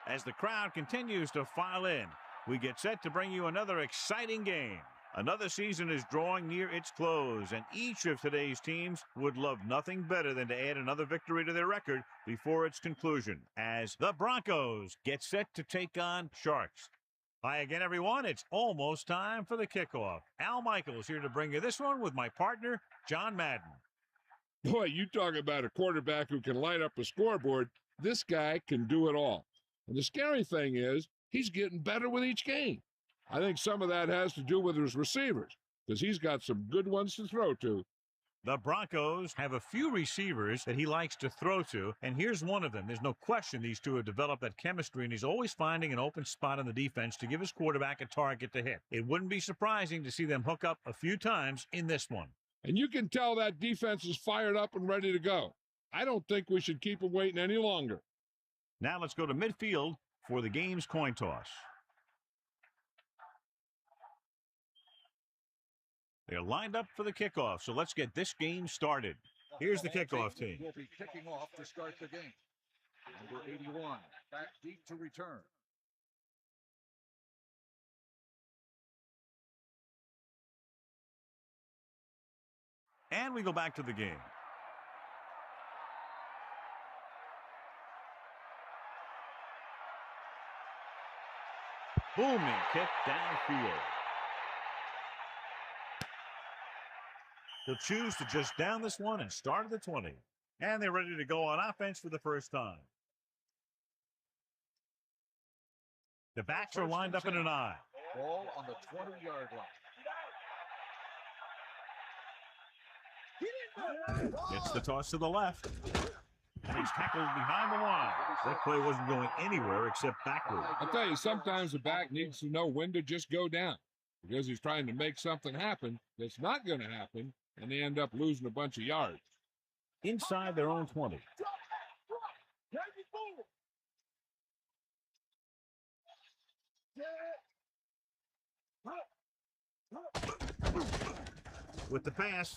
As the crowd continues to file in, we get set to bring you another exciting game. Another season is drawing near its close, and each of today's teams would love nothing better than to add another victory to their record before its conclusion, as the Broncos get set to take on Sharks. Hi again, everyone. It's almost time for the kickoff. Al Michaels here to bring you this one with my partner, John Madden. Boy, you talk about a quarterback who can light up a scoreboard. This guy can do it all. And the scary thing is, he's getting better with each game. I think some of that has to do with his receivers, because he's got some good ones to throw to. The Broncos have a few receivers that he likes to throw to, and here's one of them. There's no question these two have developed that chemistry, and he's always finding an open spot on the defense to give his quarterback a target to hit. It wouldn't be surprising to see them hook up a few times in this one. And you can tell that defense is fired up and ready to go. I don't think we should keep them waiting any longer. Now let's go to midfield for the game's coin toss. They're lined up for the kickoff, so let's get this game started. Here's the kickoff team. Will be kicking off to start the game. Number 81, back deep to return. And we go back to the game. Booming kick downfield. He'll choose to just down this one and start at the 20. And they're ready to go on offense for the first time. The backs are lined up in an I. Ball on the 20-yard line. Gets the toss to the left. And he's tackled behind the line. That play wasn't going anywhere except backward. I'll tell you, sometimes the back needs to know when to just go down, because he's trying to make something happen that's not going to happen, and they end up losing a bunch of yards. Inside their own 20. With the pass,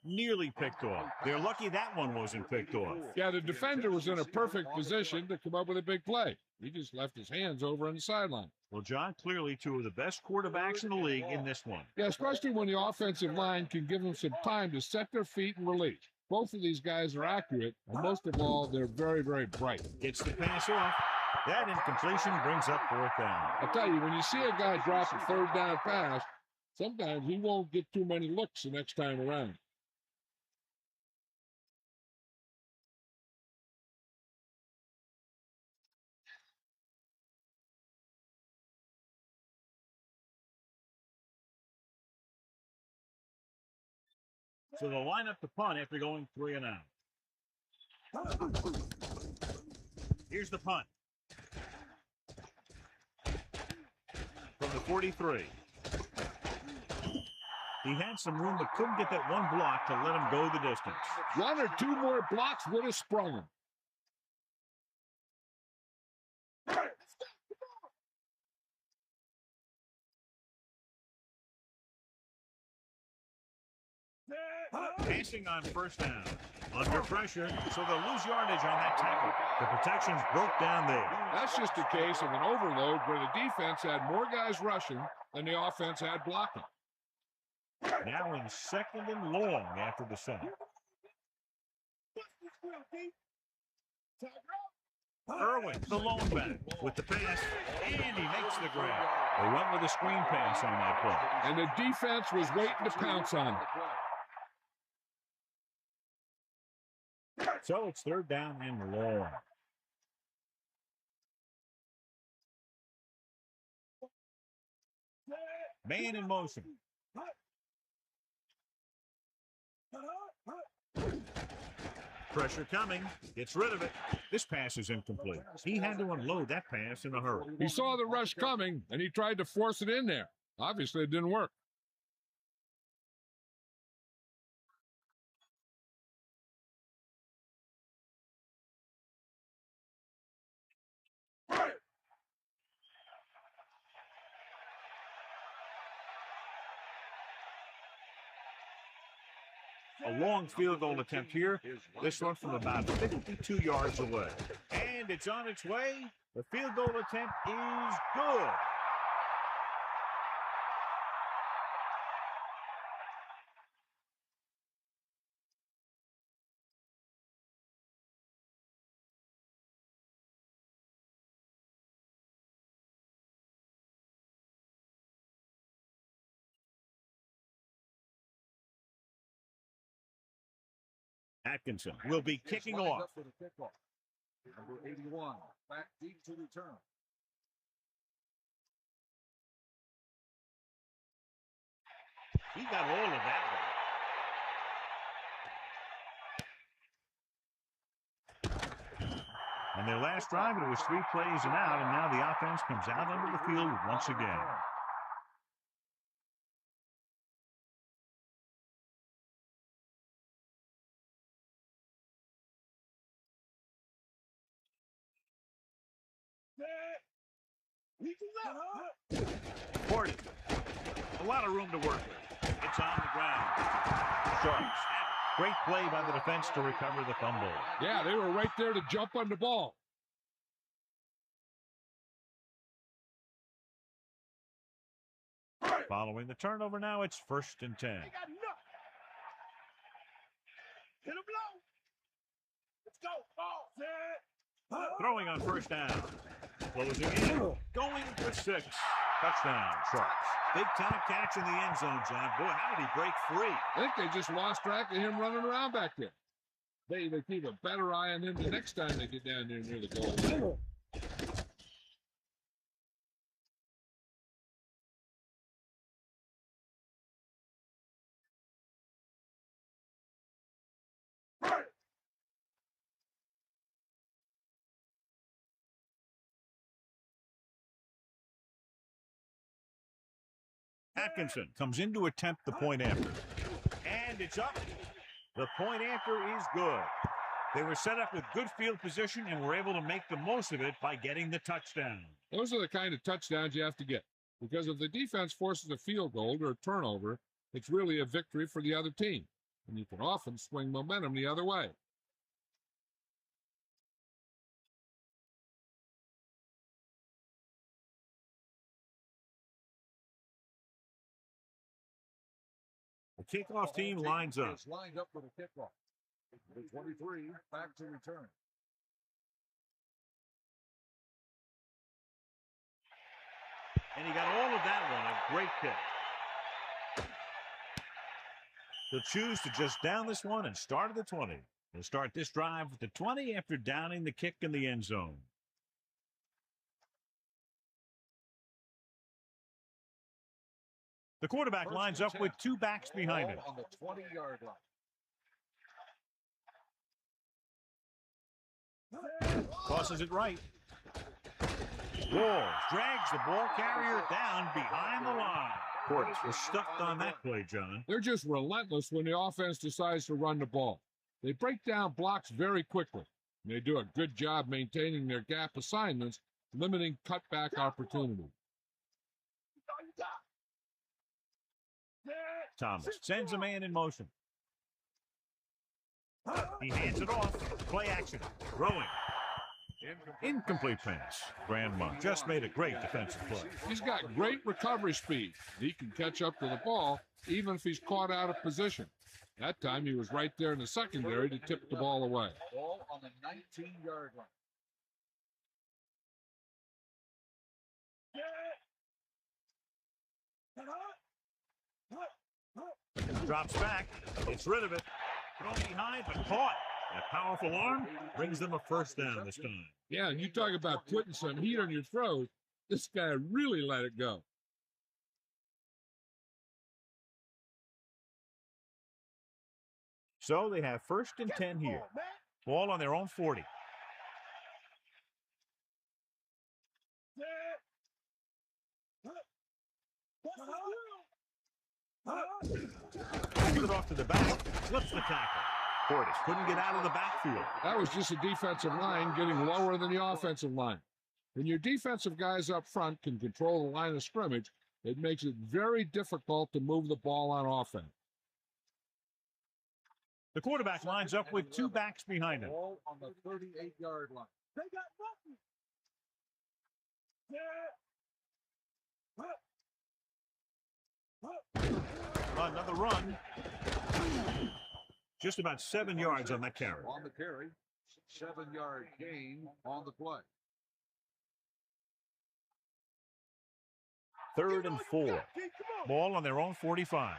nearly picked off. They're lucky that one wasn't picked off. Yeah, the defender was in a perfect position to come up with a big play. He just left his hands over on the sideline. Well, John, clearly two of the best quarterbacks in the league in this one. Yeah, especially when the offensive line can give them some time to set their feet and release. Both of these guys are accurate, and most of all, they're very, very bright. Gets the pass off. That incompletion brings up fourth down. I'll tell you, when you see a guy drop a third down pass, sometimes he won't get too many looks the next time around. So they'll line up the punt after going 3 and out. Here's the punt. From the 43. He had some room but couldn't get that one block to let him go the distance. One or two more blocks would have sprung him. Passing on first down. Under pressure, so they'll lose yardage on that tackle. The protections broke down there. That's just a case of an overload where the defense had more guys rushing than the offense had blocking. Now in second and long after the sack. Irwin, the lone back, with the pass, and he makes the grab. They went with a screen pass on that play. And the defense was waiting to pounce on it. So it's third down and long. Man in motion. Pressure coming. Gets rid of it. This pass is incomplete. He had to unload that pass in a hurry. He saw the rush coming, and he tried to force it in there. Obviously, it didn't work. A long field goal attempt here. This one from about 52 yards away. And it's on its way The field goal attempt is good. Atkinson will be kicking off. For the kickoff. Number 81, back deep to return. He got all of that one. And their last drive, it was 3 plays and out, and now the offense comes out onto the field once again. Ported. A lot of room to work with. It's on the ground. Sharks. Great play by the defense to recover the fumble. Yeah, they were right there to jump on the ball. Following the turnover now, it's 1st and 10. Hit him low. Let's go. Ball. Throwing on 1st down. Closing in. Going for 6. Touchdown, Sharks. Big time catch in the end zone, John. Boy, how did he break free? I think they just lost track of him running around back there. They keep a better eye on him the next time they get down there near the goal. Atkinson comes in to attempt the point after. And it's up. The point after is good. They were set up with good field position and were able to make the most of it by getting the touchdown. Those are the kind of touchdowns you have to get. Because if the defense forces a field goal or a turnover, it's really a victory for the other team. And you can often swing momentum the other way. The kickoff team lines up. Is lined up for the kickoff. The 23 back to return. And he got all of that one. A great kick. They'll choose to just down this one and start at the 20. They'll start this drive with the 20 after downing the kick in the end zone. The quarterback lines up with 2 backs behind him. On the 20-yard line. Tosses it right. Walls drags the ball carrier down behind the line. Portis was stuffed on that play, John. They're just relentless when the offense decides to run the ball. They break down blocks very quickly. And they do a good job maintaining their gap assignments, limiting cutback opportunity. Thomas sends a man in motion. He hands it off. Play action. Throwing. Incomplete pass. Grandma just made a great defensive play. He's got great recovery speed. He can catch up to the ball even if he's caught out of position. That time he was right there in the secondary to tip the ball away. Ball on the 19-yard line. Drops back. Gets rid of it. Thrown behind, but caught. That powerful arm brings them a 1st down this time. Yeah, and you talk about putting some heat on your throws. This guy really let it go. So they have 1st and 10 here. Ball on their own 40. Put it off to the back. Slips the tackle. Portis couldn't get out of the backfield. That was just a defensive line getting lower than the offensive line. When your defensive guys up front can control the line of scrimmage, it makes it very difficult to move the ball on offense. The quarterback lines up with 2 backs behind him. Ball on the 38-yard line. They got nothing. Another run. Just about 7 yards on that carry. On the carry, 7-yard gain on the play. 3rd and 4. Ball on their own 45.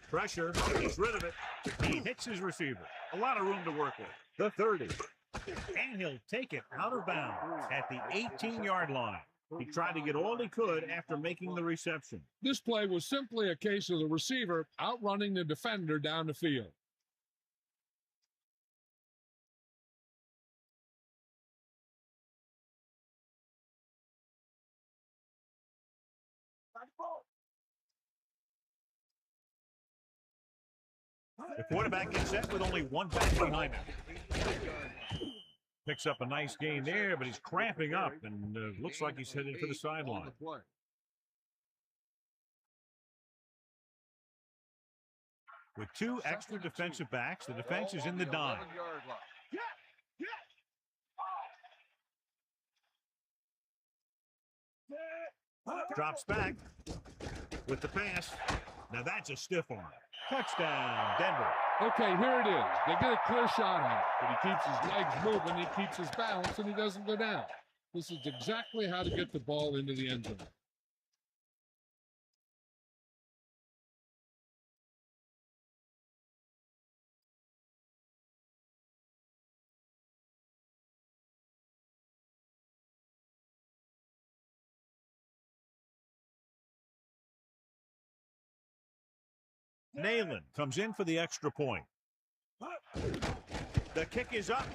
Pressure. He's rid of it. He hits his receiver. A lot of room to work with. The 30. And he'll take it out of bounds at the 18-yard line. He tried to get all he could after making the reception. This play was simply a case of the receiver outrunning the defender down the field. The quarterback gets set with only one back behind him. Picks up a nice gain there, but he's cramping up and looks like he's headed for the sideline. With 2 extra defensive backs, the defense is in the dime. Drops back with the pass. Now that's a stiff arm. Touchdown, Denver. Okay, here it is. They get a clear shot on it, but he keeps his legs moving, he keeps his balance, and he doesn't go down. This is exactly how to get the ball into the end zone. Nayland comes in for the extra point. The kick is up,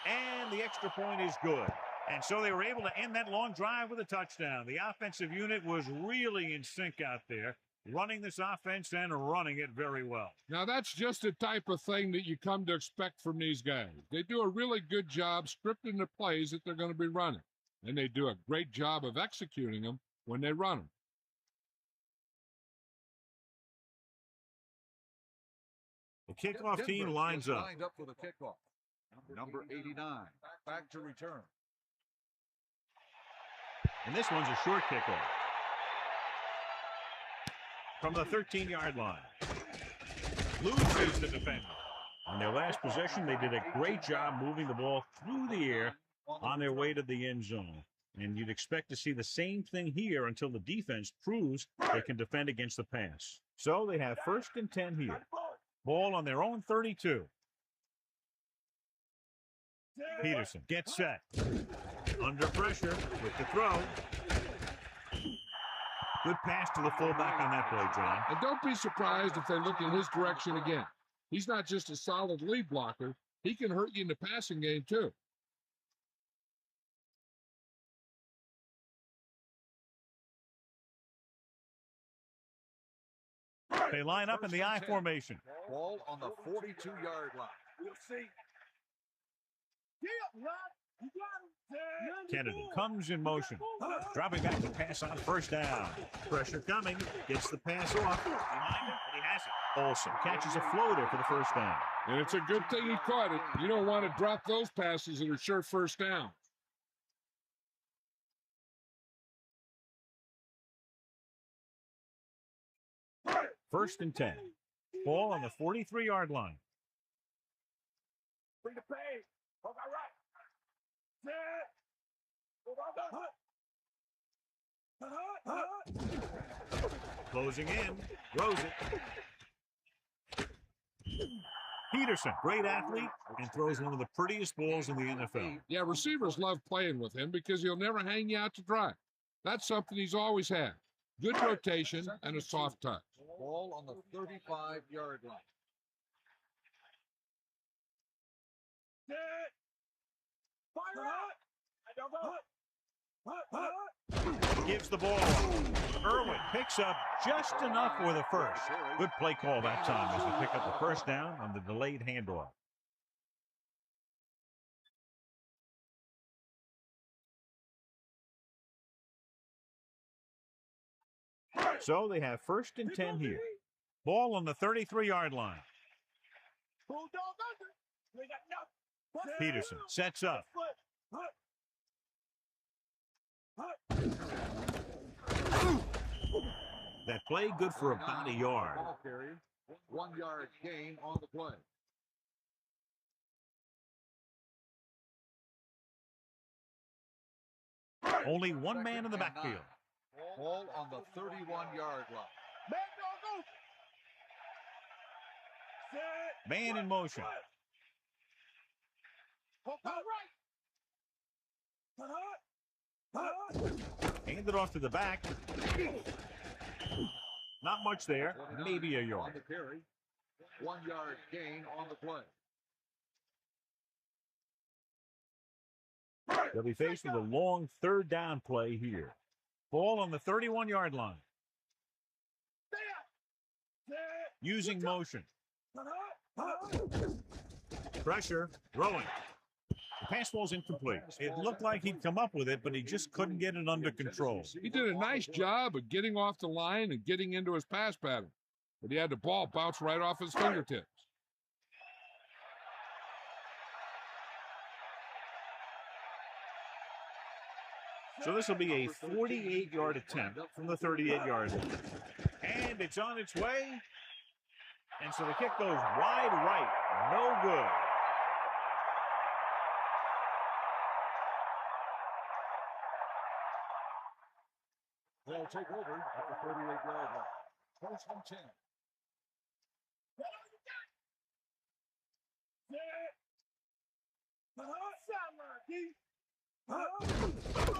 and the extra point is good. And so they were able to end that long drive with a touchdown. The offensive unit was really in sync out there, running this offense and running it very well. Now, that's just the type of thing that you come to expect from these guys. They do a really good job scripting the plays that they're going to be running, and they do a great job of executing them when they run them. The kickoff team lines up. Lined up for the kickoff. Number 89, back to return. And this one's a short kickoff. From the 13-yard line. Loses the defender. On their last possession, they did a great job moving the ball through the air on their way to the end zone. And you'd expect to see the same thing here until the defense proves they can defend against the pass. So they have 1st and 10 here. Ball on their own 32. Peterson gets set. Under pressure with the throw. Good pass to the fullback on that play, John. And don't be surprised if they look in his direction again. He's not just a solid lead blocker. He can hurt you in the passing game, too. They line up in the I formation. Ball on the 42-yard line. We'll see. Kennedy comes in motion. Dropping back to pass on 1st down. Pressure coming. Gets the pass off. Behind him, and he has it. Olsen catches a floater for the 1st down. And it's a good thing he caught it. You don't want to drop those passes that are sure 1st down. First and 10. Ball on the 43-yard line. Bring the pace. Hold that right. Closing in. Throws it. Peterson, great athlete, and throws one of the prettiest balls in the NFL. Yeah, receivers love playing with him because he'll never hang you out to dry. That's something he's always had. Good rotation and a soft touch. Ball on the 35-yard line. Gives the ball. Irwin picks up just enough for the 1st. Good play call that time as they pick up the 1st down on the delayed handoff. So they have 1st and 10 here. Ball on the 33-yard line. Peterson sets up. That play good for about a yard. Ball carry, 1 yard gain on the play. Only one man in the backfield. Ball on the 31-yard line. Man in motion. Handed off to the back. Not much there. Maybe a On yard. the carry, 1 yard gain on the play. They'll be faced with a long third down play here. Ball on the 31-yard line. Using motion. Pressure. Throwing. The pass ball's incomplete. It looked like he'd come up with it, but he just couldn't get it under control. He did a nice job of getting off the line and getting into his pass pattern, but he had the ball bounce right off his fingertips. So this will be a 48-yard attempt from the 38-yard line. And it's on its way. And so the kick goes wide right. No good. They'll take over at the 38-yard line. First and 10.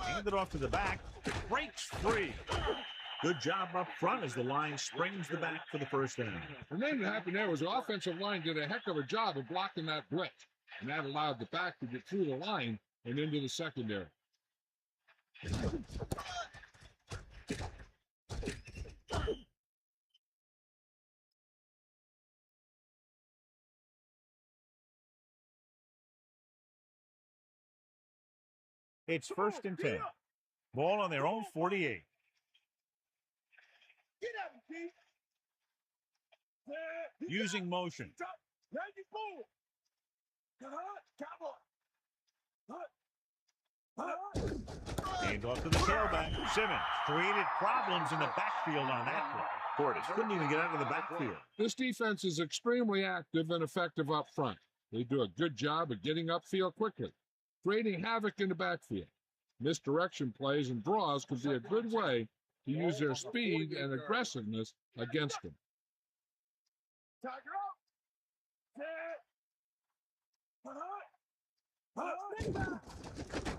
Handed off to the back. Breaks free. Good job up front as the line springs the back for the first down. And then what happened there was the offensive line did a heck of a job of blocking that blitz, and that allowed the back to get through the line and into the secondary. It's first and 10. Ball on their own 48. Using motion. Hand off to the tailback. Simmons created problems in the backfield on that play. Portis couldn't even get out of the backfield. This defense is extremely active and effective up front. They do a good job of getting upfield quickly, creating havoc in the backfield. Misdirection plays and draws could be a good way to use their speed and aggressiveness against them.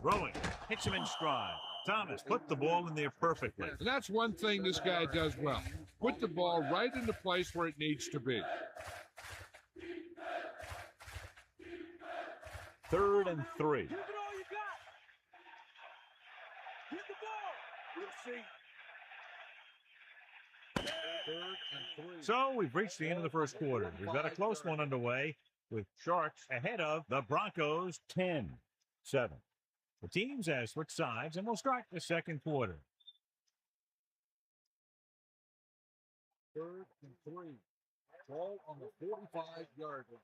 Throwing. Hits him in stride. Thomas put the ball in there perfectly. And that's one thing this guy does well. Put the ball right in the place where it needs to be. 3rd and 3. Give it all you got. Get the ball. We'll see. 3rd and 3. So we've reached the end of the first quarter. We've got a close one underway with Sharks ahead of the Broncos 10-7. The teams have switched sides, and we'll start the second quarter. 3rd and 3. Ball on the 45-yard line.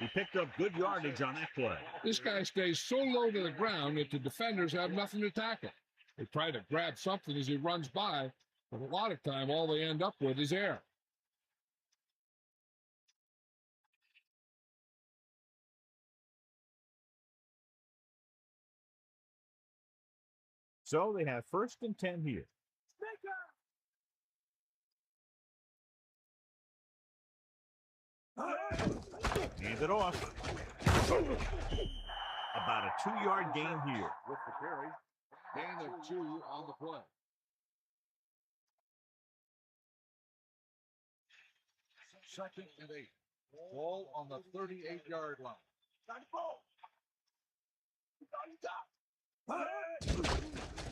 He picked up good yardage on that play. This guy stays so low to the ground that the defenders have nothing to tackle. They try to grab something as he runs by, but a lot of time all they end up with is air. So they have 1st and 10 here. Hand it off. About a 2-yard gain here. With the carry, gain of 2 on the play. Second and 8. Ball on the 38-yard line.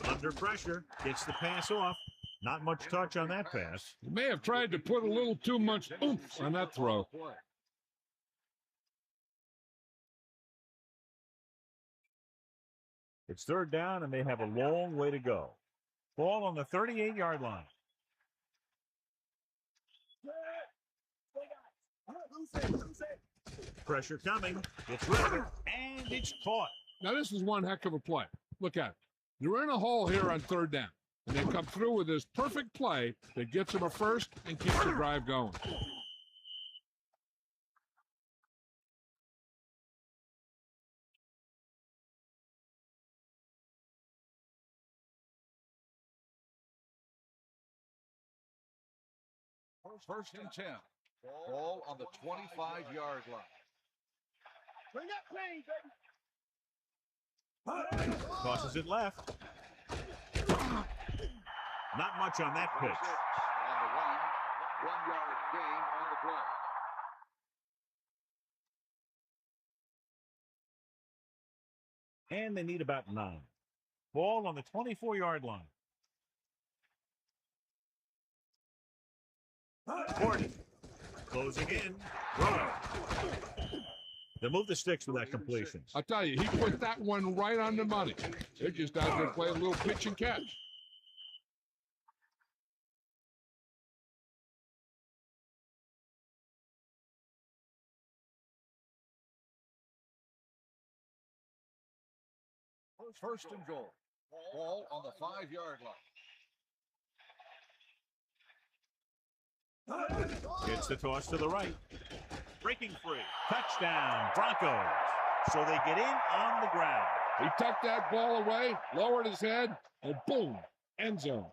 Under pressure, gets the pass off. Not much touch on that pass. He may have tried to put a little too much oomph on that throw. It's 3rd down, and they have a long way to go. Ball on the 38-yard line. Pressure coming. Gets rid of it. And it's caught. Now, this is one heck of a play. Look at it. They're in a hole here on third down. And they come through with this perfect play that gets them a first and keeps the drive going. First and 10. Ball on the 25-yard line. Bring that pain, baby. Tosses it left. Not much on that pitch. On the run, 1-yard gain on the play. And they need about 9. Ball on the 24-yard line. Gordon closing in. Throwing. They move the sticks with that completion. I'll tell you, he put that one right on the money. They're just out there playing a little pitch and catch. First and goal. Ball on the 5-yard line. Gets the toss to the right. Breaking free. Touchdown, Broncos. So they get in on the ground. He tucked that ball away, lowered his head, and boom, end zone.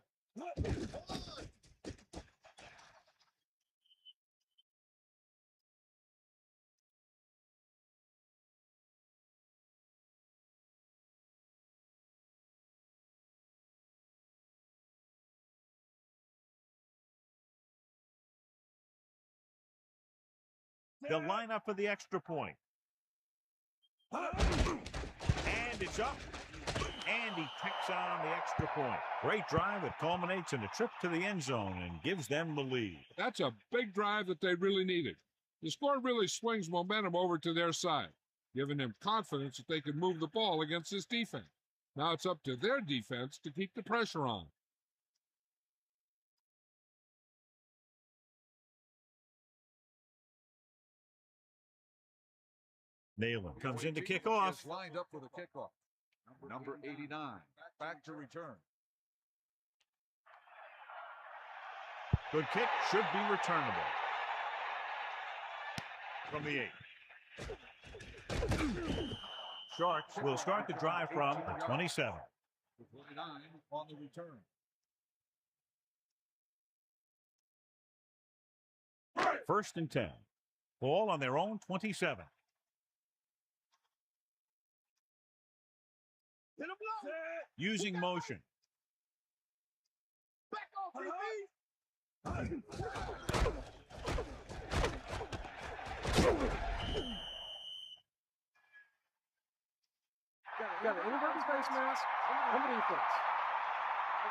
They'll line up for the extra point. And it's up. And he tacks on the extra point. Great drive that culminates in a trip to the end zone and gives them the lead. That's a big drive that they really needed. The score really swings momentum over to their side, giving them confidence that they can move the ball against this defense. Now it's up to their defense to keep the pressure on. Nayland comes in to kick off. Lined up for the kickoff. Number 89. Back to return. Good kick, should be returnable. From the 8. Sharks will start the drive from the 27. 29 on the return. First and 10. Ball on their own 27. Using motion. Back off, Got an inverted face mask on the defense.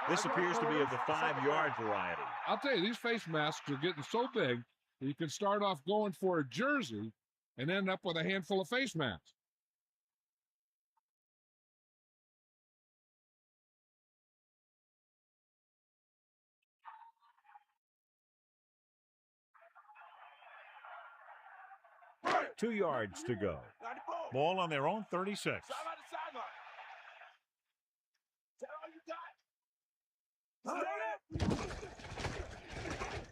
This appears to be of the 5-yard variety. I'll tell you, these face masks are getting so big that you can start off going for a jersey and end up with a handful of face masks. Right. 2 yards to go. Ball on their own 36. Sideline to sideline. Is that all you got?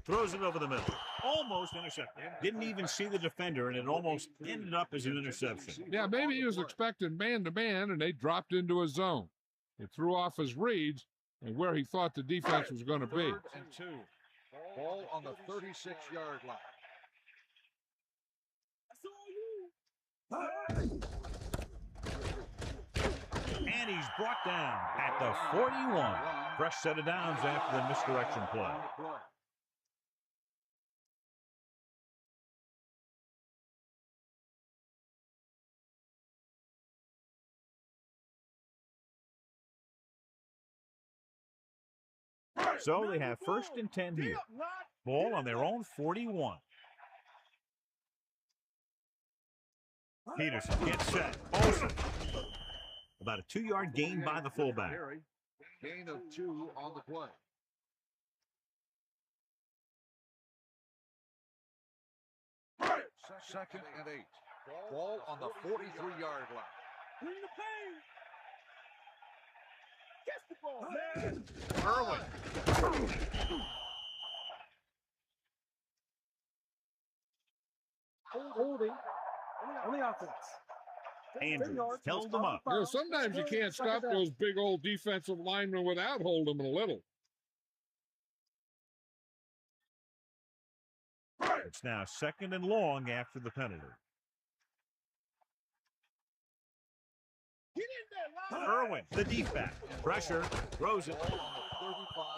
Throws it over the middle. Almost intercepted. Didn't even see the defender, and it almost ended up as an interception. Yeah, maybe he was expecting man-to-man, and they dropped into a zone. It threw off his reads and where he thought the defense was going to be. 3rd and 2. Ball on the 36-yard line. And he's brought down at the 41. Fresh set of downs after the misdirection play. So they have first and 10 here. Ball on their own 41. Peterson gets set. Olsen. About a 2-yard gain by the fullback. Gain of 2 on the play. Second and 8. Ball on the 43-yard line. Bring the pain. Catch the ball, man. Irwin. Holding on the offense. Andrews held them up. You know, sometimes you can't stop those big old defensive linemen without holding them a little. It's now 2nd and long after the penalty. Get in there, Irwin, the deep back. Pressure, throws it.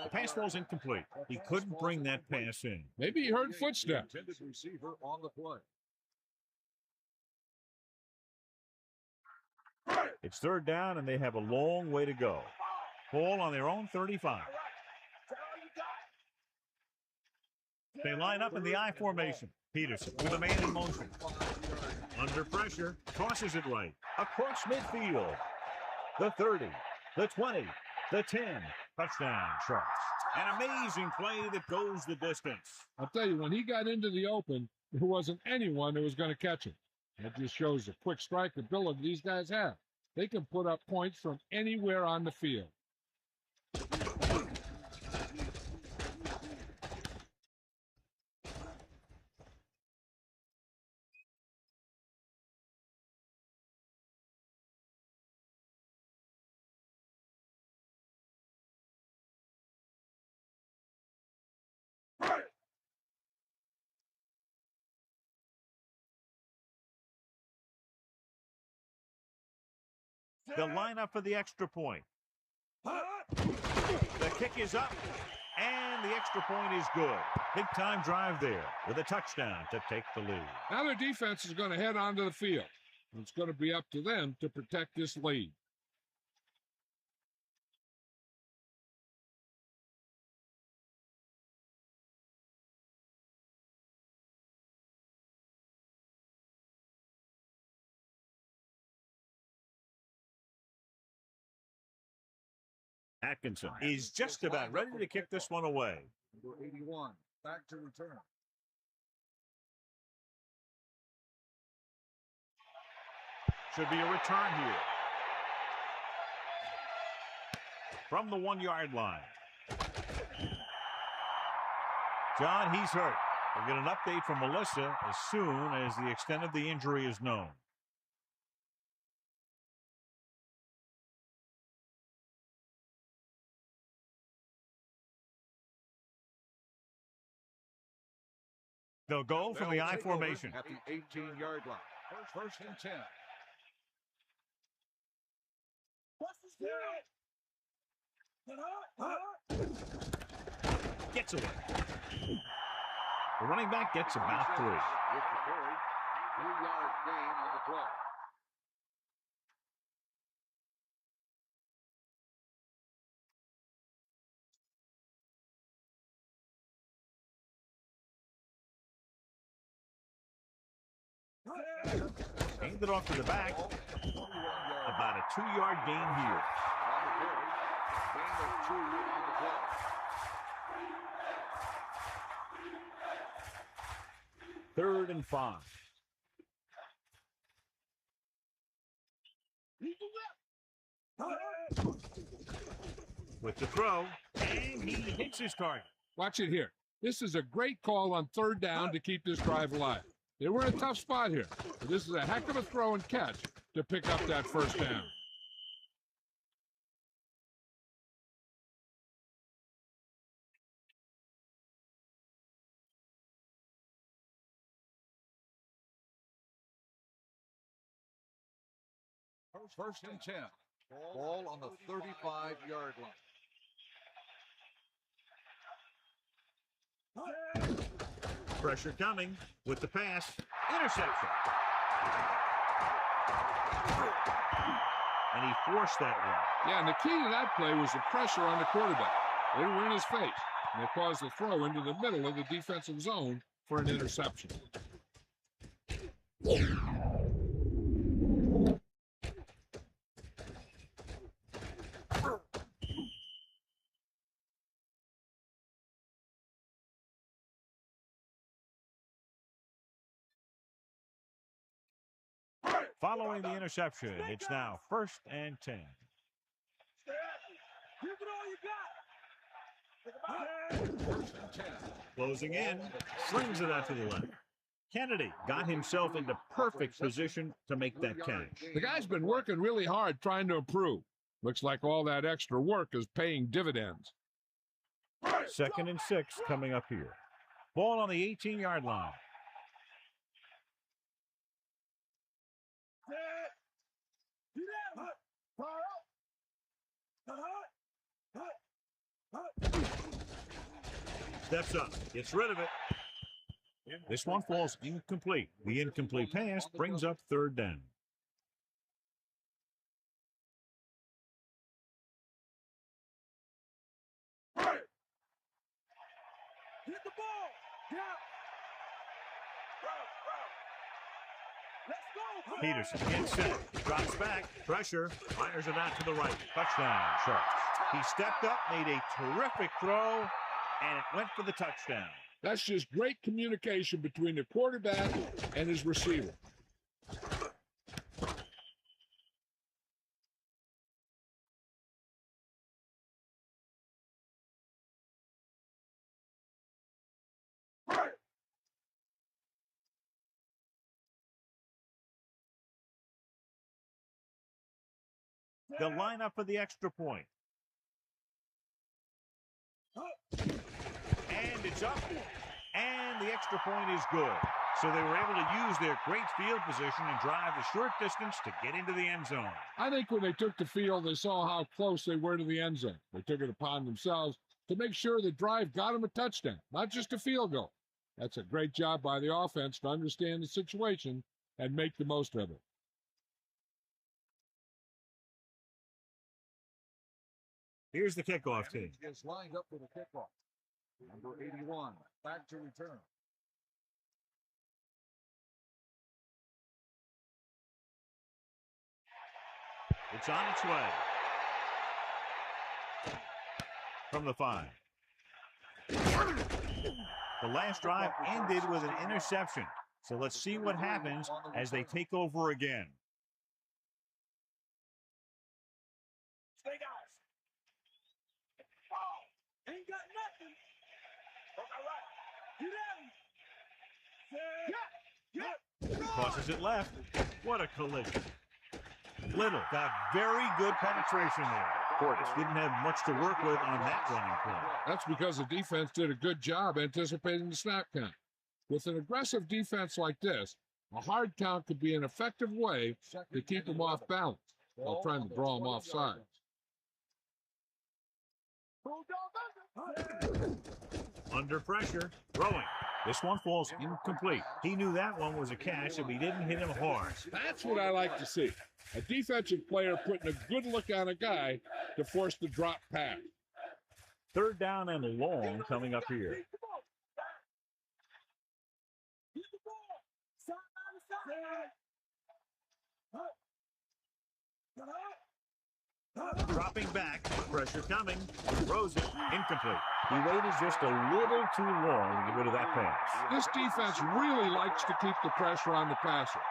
The pass falls incomplete. He couldn't bring that pass in. Maybe he heard footsteps. Intended receiver on the play. It's 3rd down, and they have a long way to go. Ball on their own 35. They line up in the I formation. Peterson with a man in motion. Under pressure, tosses it right. Across midfield. The 30, the 20, the 10. Touchdown, Sharks. An amazing play that goes the distance. I'll tell you, when he got into the open, there wasn't anyone who was going to catch him. That just shows the quick strike ability these guys have. They can put up points from anywhere on the field. They'll line up for the extra point. The kick is up, and the extra point is good. Big-time drive there with a touchdown to take the lead. Now their defense is going to head onto the field. It's going to be up to them to protect this lead. Atkinson is just about ready to kick this one away. Number 81, back to return. Should be a return here. From the 1-yard line. John, he's hurt. We'll get an update from Melissa as soon as the extent of the injury is known. They'll go from the I formation. At the 18-yard line. First and 10. Gets away. The running back gets about 3. With the carry, 3-yard gain on the play. Handed off to the back. About a 2-yard gain here. On the carry, gain of 2 on the play. Third and 5. With the throw, and he hits his target. Watch it here. This is a great call on 3rd down to keep this drive alive. They were in a tough spot here, but this is a heck of a throw and catch to pick up that 1st down. First and 10. Ball on the 35-yard line. Pressure coming with the pass. Interception. And he forced that one. Yeah, and the key to that play was the pressure on the quarterback. They were in his face, and they caused the throw into the middle of the defensive zone for an interception. Following the interception, it's now 1st and 10. Stay active. Give it all you got. 1st and 10. Closing in, slings it out to the left. Kennedy got himself into perfect position to make that catch. The guy's been working really hard trying to improve. Looks like all that extra work is paying dividends. 2nd and 6 coming up here. Ball on the 18-yard line. Steps up, gets rid of it. This one falls incomplete. The incomplete pass brings up 3rd down. Hit the ball. Yeah. Let's go. Peterson gets set, drops back, pressure, fires it out to the right. Touchdown, Sharks. He stepped up, made a terrific throw, and it went for the touchdown. That's just great communication between the quarterback and his receiver. They'll line up for the extra point. And it's up. And the extra point is good. So they were able to use their great field position and drive the short distance to get into the end zone. I think when they took the field, they saw how close they were to the end zone. They took it upon themselves to make sure the drive got them a touchdown, not just a field goal. That's a great job by the offense to understand the situation and make the most of it. Here's the kickoff team. Is lined up for the kickoff. Number 81, back to return. It's on its way. From the 5. The last drive ended with an interception. So let's see what happens as they take over again. Stay guys. Oh, ain't got nothing. All right. Get out. Tosses it left. What a collision. Little got very good penetration there. Portis didn't have much to work with on that running play. That's because the defense did a good job anticipating the snap count. With an aggressive defense like this, a hard count could be an effective way to keep them off balance while trying to draw them off sides. Under pressure, throwing. This one falls incomplete. He knew that one was a catch, and he didn't hit him hard. That's what I like to see. A defensive player putting a good look on a guy to force the drop pass. 3rd down and long coming up here. Dropping back, pressure coming, throws it, incomplete. He waited just a little too long to get rid of that pass. This defense really likes to keep the pressure on the passer.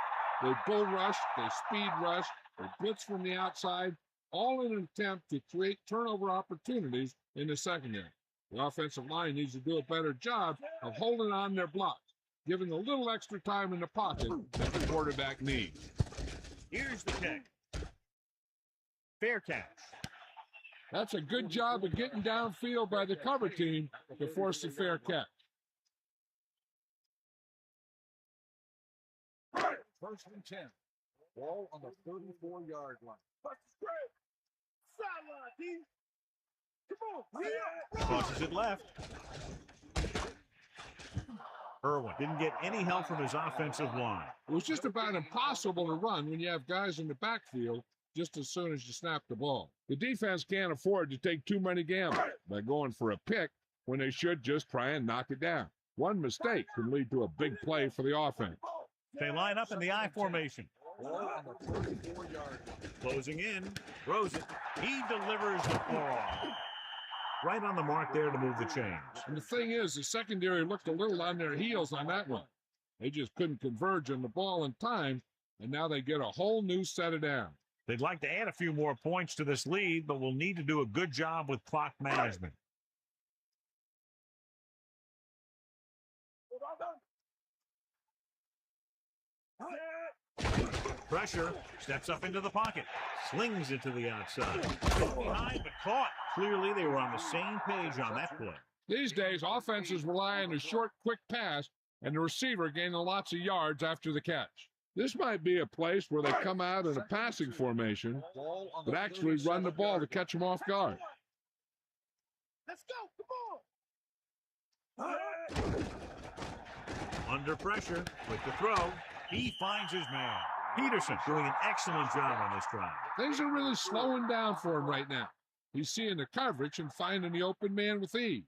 They bull rush, they speed rush, they blitz from the outside, all in an attempt to create turnover opportunities in the secondary. The offensive line needs to do a better job of holding on their blocks, giving a little extra time in the pocket that the quarterback needs. Here's the kick. Fair catch. That's a good job of getting downfield by the cover team to force the fair catch. 1st and 10. Ball on the 34-yard line. Sideline, D. Come on. Tosses it left. Irwin didn't get any help from his offensive line. It was just about impossible to run when you have guys in the backfield just as soon as you snap the ball. The defense can't afford to take too many gambles by going for a pick when they should just try and knock it down. One mistake can lead to a big play for the offense. They line up in the I formation. Ball on the 34-yard line. Closing in, throws it. He delivers the ball. Right on the mark there to move the chains. And the thing is, the secondary looked a little on their heels on that one. They just couldn't converge on the ball in time and now they get a whole new set of downs. They'd like to add a few more points to this lead, but will need to do a good job with clock management. Pressure, steps up into the pocket, slings it to the outside. Behind, but caught. Clearly, they were on the same page on that play. These days, offenses rely on a short, quick pass and the receiver gaining lots of yards after the catch. This might be a place where they come out in a passing formation, but actually run the ball to catch them off guard. Let's go. Come on. Under pressure, with the throw, he finds his man. Peterson doing an excellent job on this drive. Things are really slowing down for him right now. He's seeing the coverage and finding the open man with ease.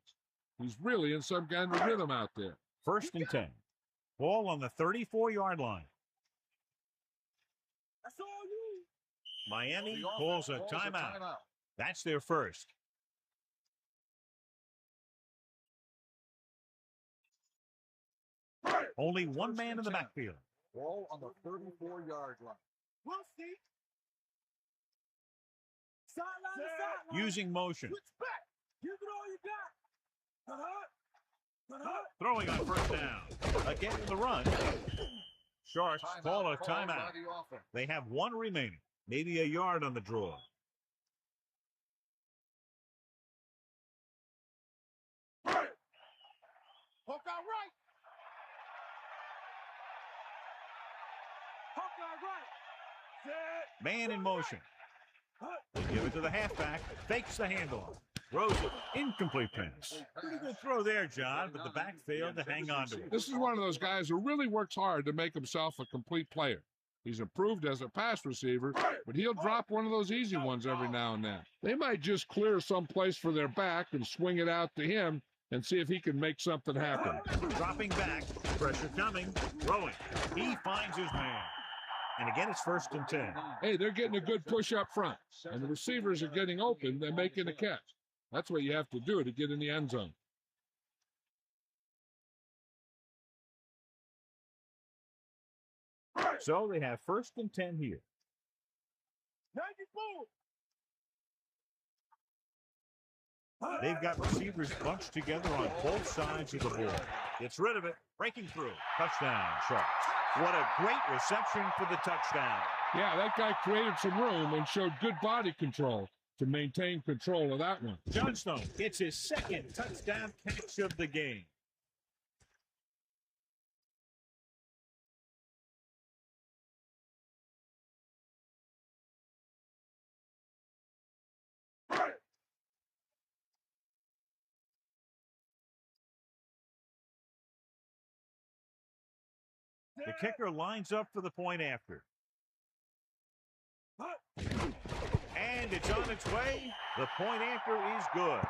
He's really in some kind of rhythm out there. 1st and 10. Ball on the 34-yard line. That's all you. Miami calls a timeout. That's their first. Only one man in the backfield. Ball on the 34-yard line. We'll see. Sideline to sideline. Using motion. Switch back. Give it all you got. Throwing on 1st down. Again in the run. Sharks call a timeout. They have one remaining. Maybe a yard on the draw. Hook out right. Hawkeye right. Set. Man in motion. They give it to the halfback. Fakes the handoff. Throws it. Incomplete pass. Pretty good throw there, John, but the back failed to hang on to it. This is one of those guys who really works hard to make himself a complete player. He's improved as a pass receiver, but he'll drop one of those easy ones every now and then. They might just clear some place for their back and swing it out to him and see if he can make something happen. Dropping back. Pressure coming. Throwing. He finds his man. And again, it's 1st and 10. Hey, they're getting a good push up front, and the receivers are getting open. They're making a catch. That's what you have to do to get in the end zone. So they have 1st and 10 here. 94. They've got receivers bunched together on both sides of the ball. Gets rid of it. Breaking through. Touchdown, Sharks. What a great reception for the touchdown. Yeah, that guy created some room and showed good body control to maintain control of that one. Johnstone gets his 2nd touchdown catch of the game. The kicker lines up for the point after. And it's on its way. The point after is good.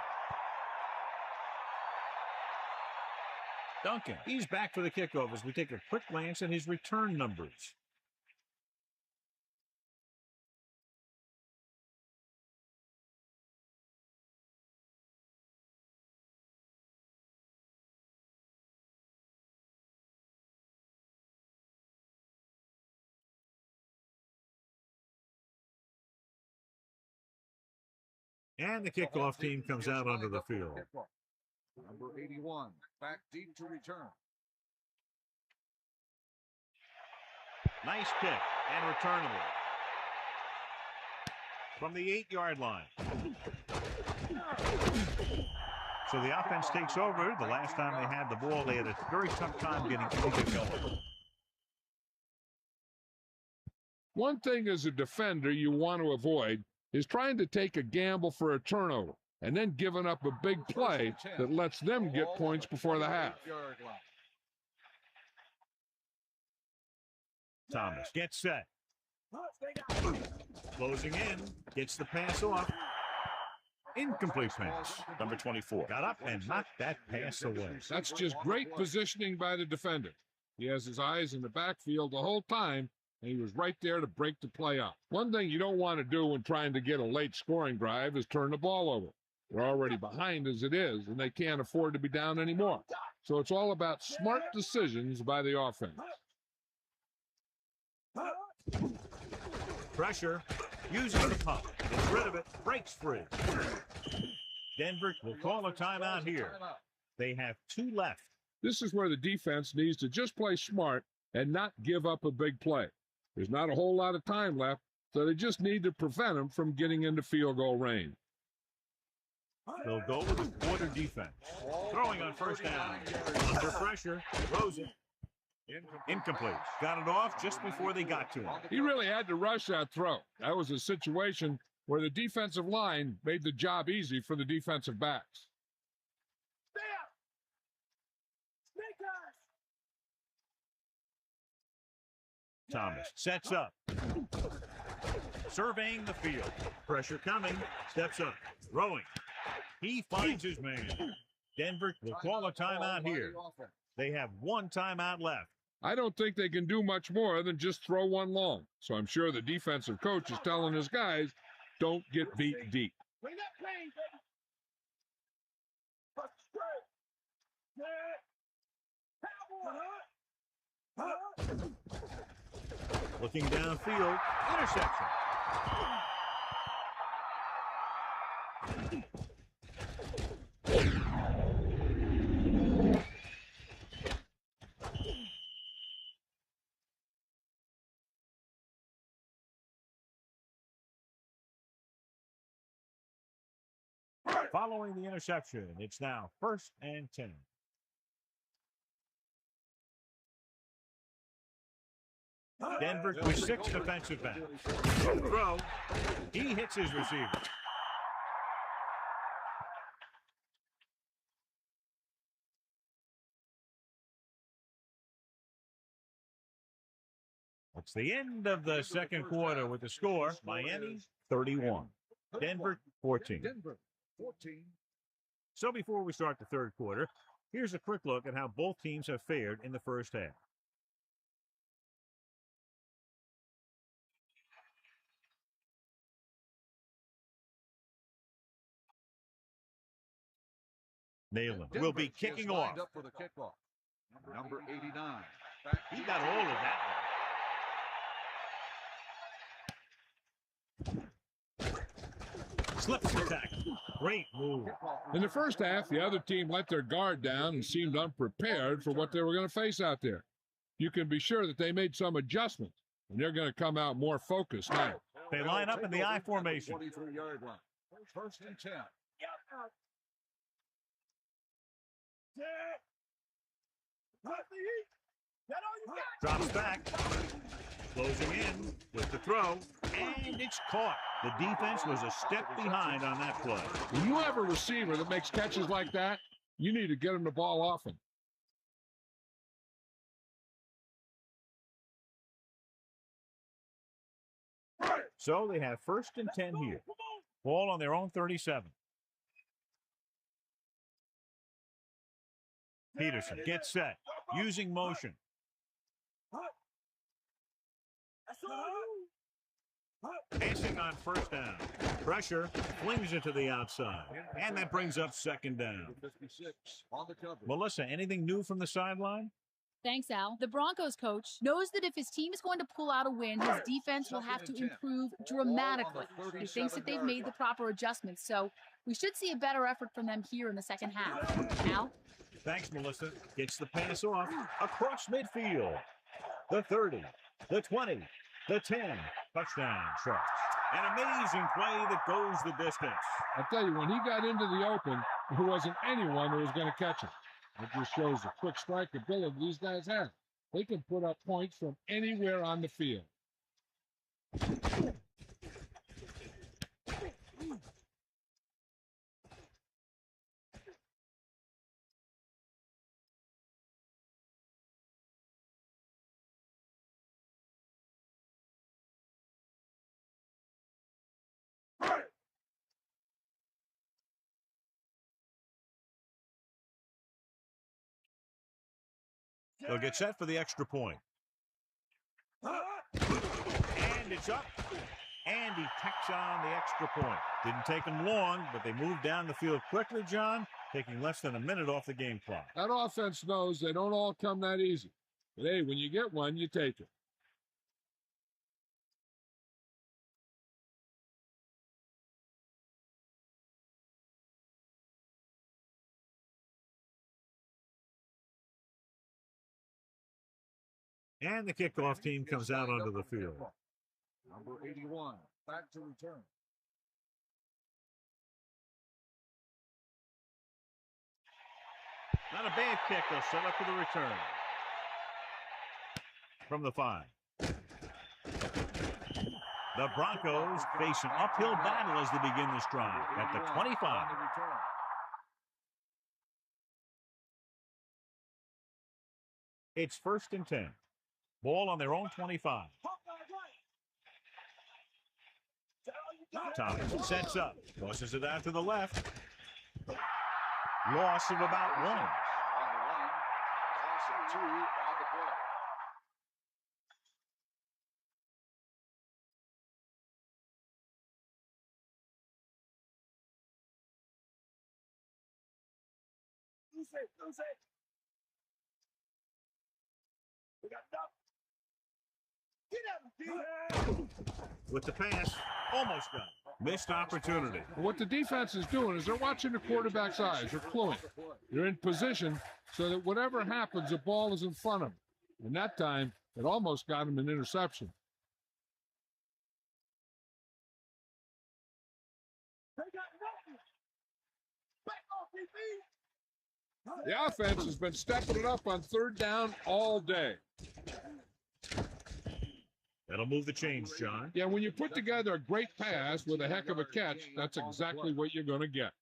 Duncan, he's back for the kickoff as we take a quick glance at his return numbers. And the kickoff team comes out onto the field. Number 81, back deep to return. Nice kick and returnable. From the 8-yard line. So the offense takes over. The last time they had the ball, they had a very tough time getting anything going. One thing as a defender you want to avoid is trying to take a gamble for a turnover and then giving up a big play that lets them get points before the half. Thomas gets set. Closing in. Gets the pass off. Incomplete pass. Number 24. Got up and knocked that pass away. That's just great positioning by the defender. He has his eyes in the backfield the whole time, and he was right there to break the play up. One thing you don't want to do when trying to get a late scoring drive is turn the ball over. They're already behind as it is, and they can't afford to be down anymore. So it's all about smart decisions by the offense. Pressure. Using the pump. Gets rid of it. Breaks free. Denver will call a timeout here. They have 2 left. This is where the defense needs to just play smart and not give up a big play. There's not a whole lot of time left, so they just need to prevent them from getting into field goal range. They'll go with a quarter defense. Throwing on first down. Under pressure. Throws it. Incomplete. Got it off just before they got to him. He really had to rush that throw. That was a situation where the defensive line made the job easy for the defensive backs. Thomas sets up. Surveying the field. Pressure coming. Steps up. Throwing. He finds his man. Denver will call a timeout here. They have 1 timeout left. I don't think they can do much more than just throw one long. So I'm sure the defensive coach is telling his guys, don't get beat deep. Bring that pain, baby. Looking downfield. Interception. Following the interception, it's now 1st and 10. Denver with 6 defensive backs. Throw. He hits his receiver. It's the end of the second quarter with the score, Miami 31, Denver 14. Denver 14. So before we start the third quarter, here's a quick look at how both teams have fared in the first half. Nayland will be kicking off. Up for the kickoff. Number 89. He got all of that one. Slips the tackle. Great move. In the first half, the other team let their guard down and seemed unprepared for what they were going to face out there. You can be sure that they made some adjustments, and they're going to come out more focused now. They line up in the I formation. 23-yard line. 1st and 10. Drops back. Closing in with the throw, and it's caught. The defense was a step behind on that play. When you have a receiver that makes catches like that, you need to get him the ball often. So they have 1st and 10 here. Ball on their own 37. Peterson gets set, using motion. Passing on first down. Pressure, flings it to the outside. And that brings up 2nd down. 56 on the cover. Melissa, anything new from the sideline? Thanks, Al. The Broncos coach knows that if his team is going to pull out a win, his defense will have to improve dramatically. He thinks that they've made the proper adjustments, so we should see a better effort from them here in the second half. Al? Thanks, Melissa. Gets the pass off across midfield. The 30, the 20, the 10. Touchdown, Sharks. An amazing play that goes the distance. I'll tell you, when he got into the open, there wasn't anyone who was going to catch him. It just shows the quick strike ability these guys have. They can put up points from anywhere on the field. They'll get set for the extra point. And it's up. And he tacks on the extra point. Didn't take him long, but they moved down the field quickly, John, taking less than a minute off the game clock. That offense knows they don't all come that easy. But hey, when you get one, you take it. And the kickoff team comes out onto the field. Number 81, back to return. Not a bad kick. They'll set up for the return. From the 5. The Broncos face an uphill battle as they begin this drive at the 25. It's 1st and 10. Ball on their own 25. Thompson sets up. Tosses it out to the left. Loss of about 1. On the line, loss of 2 on the play. Lose it. We got enough. Get out. With the pass, almost got it. Missed opportunity. What the defense is doing is they're watching the quarterback's eyes. They're cluing. They're in position so that whatever happens, the ball is in front of them. And that time, it almost got him an interception. They got nothing. Back off, DB. The offense has been stepping it up on 3rd down all day. That'll move the chains, John. Yeah, when you put together a great pass with a heck of a catch, that's exactly what you're going to get.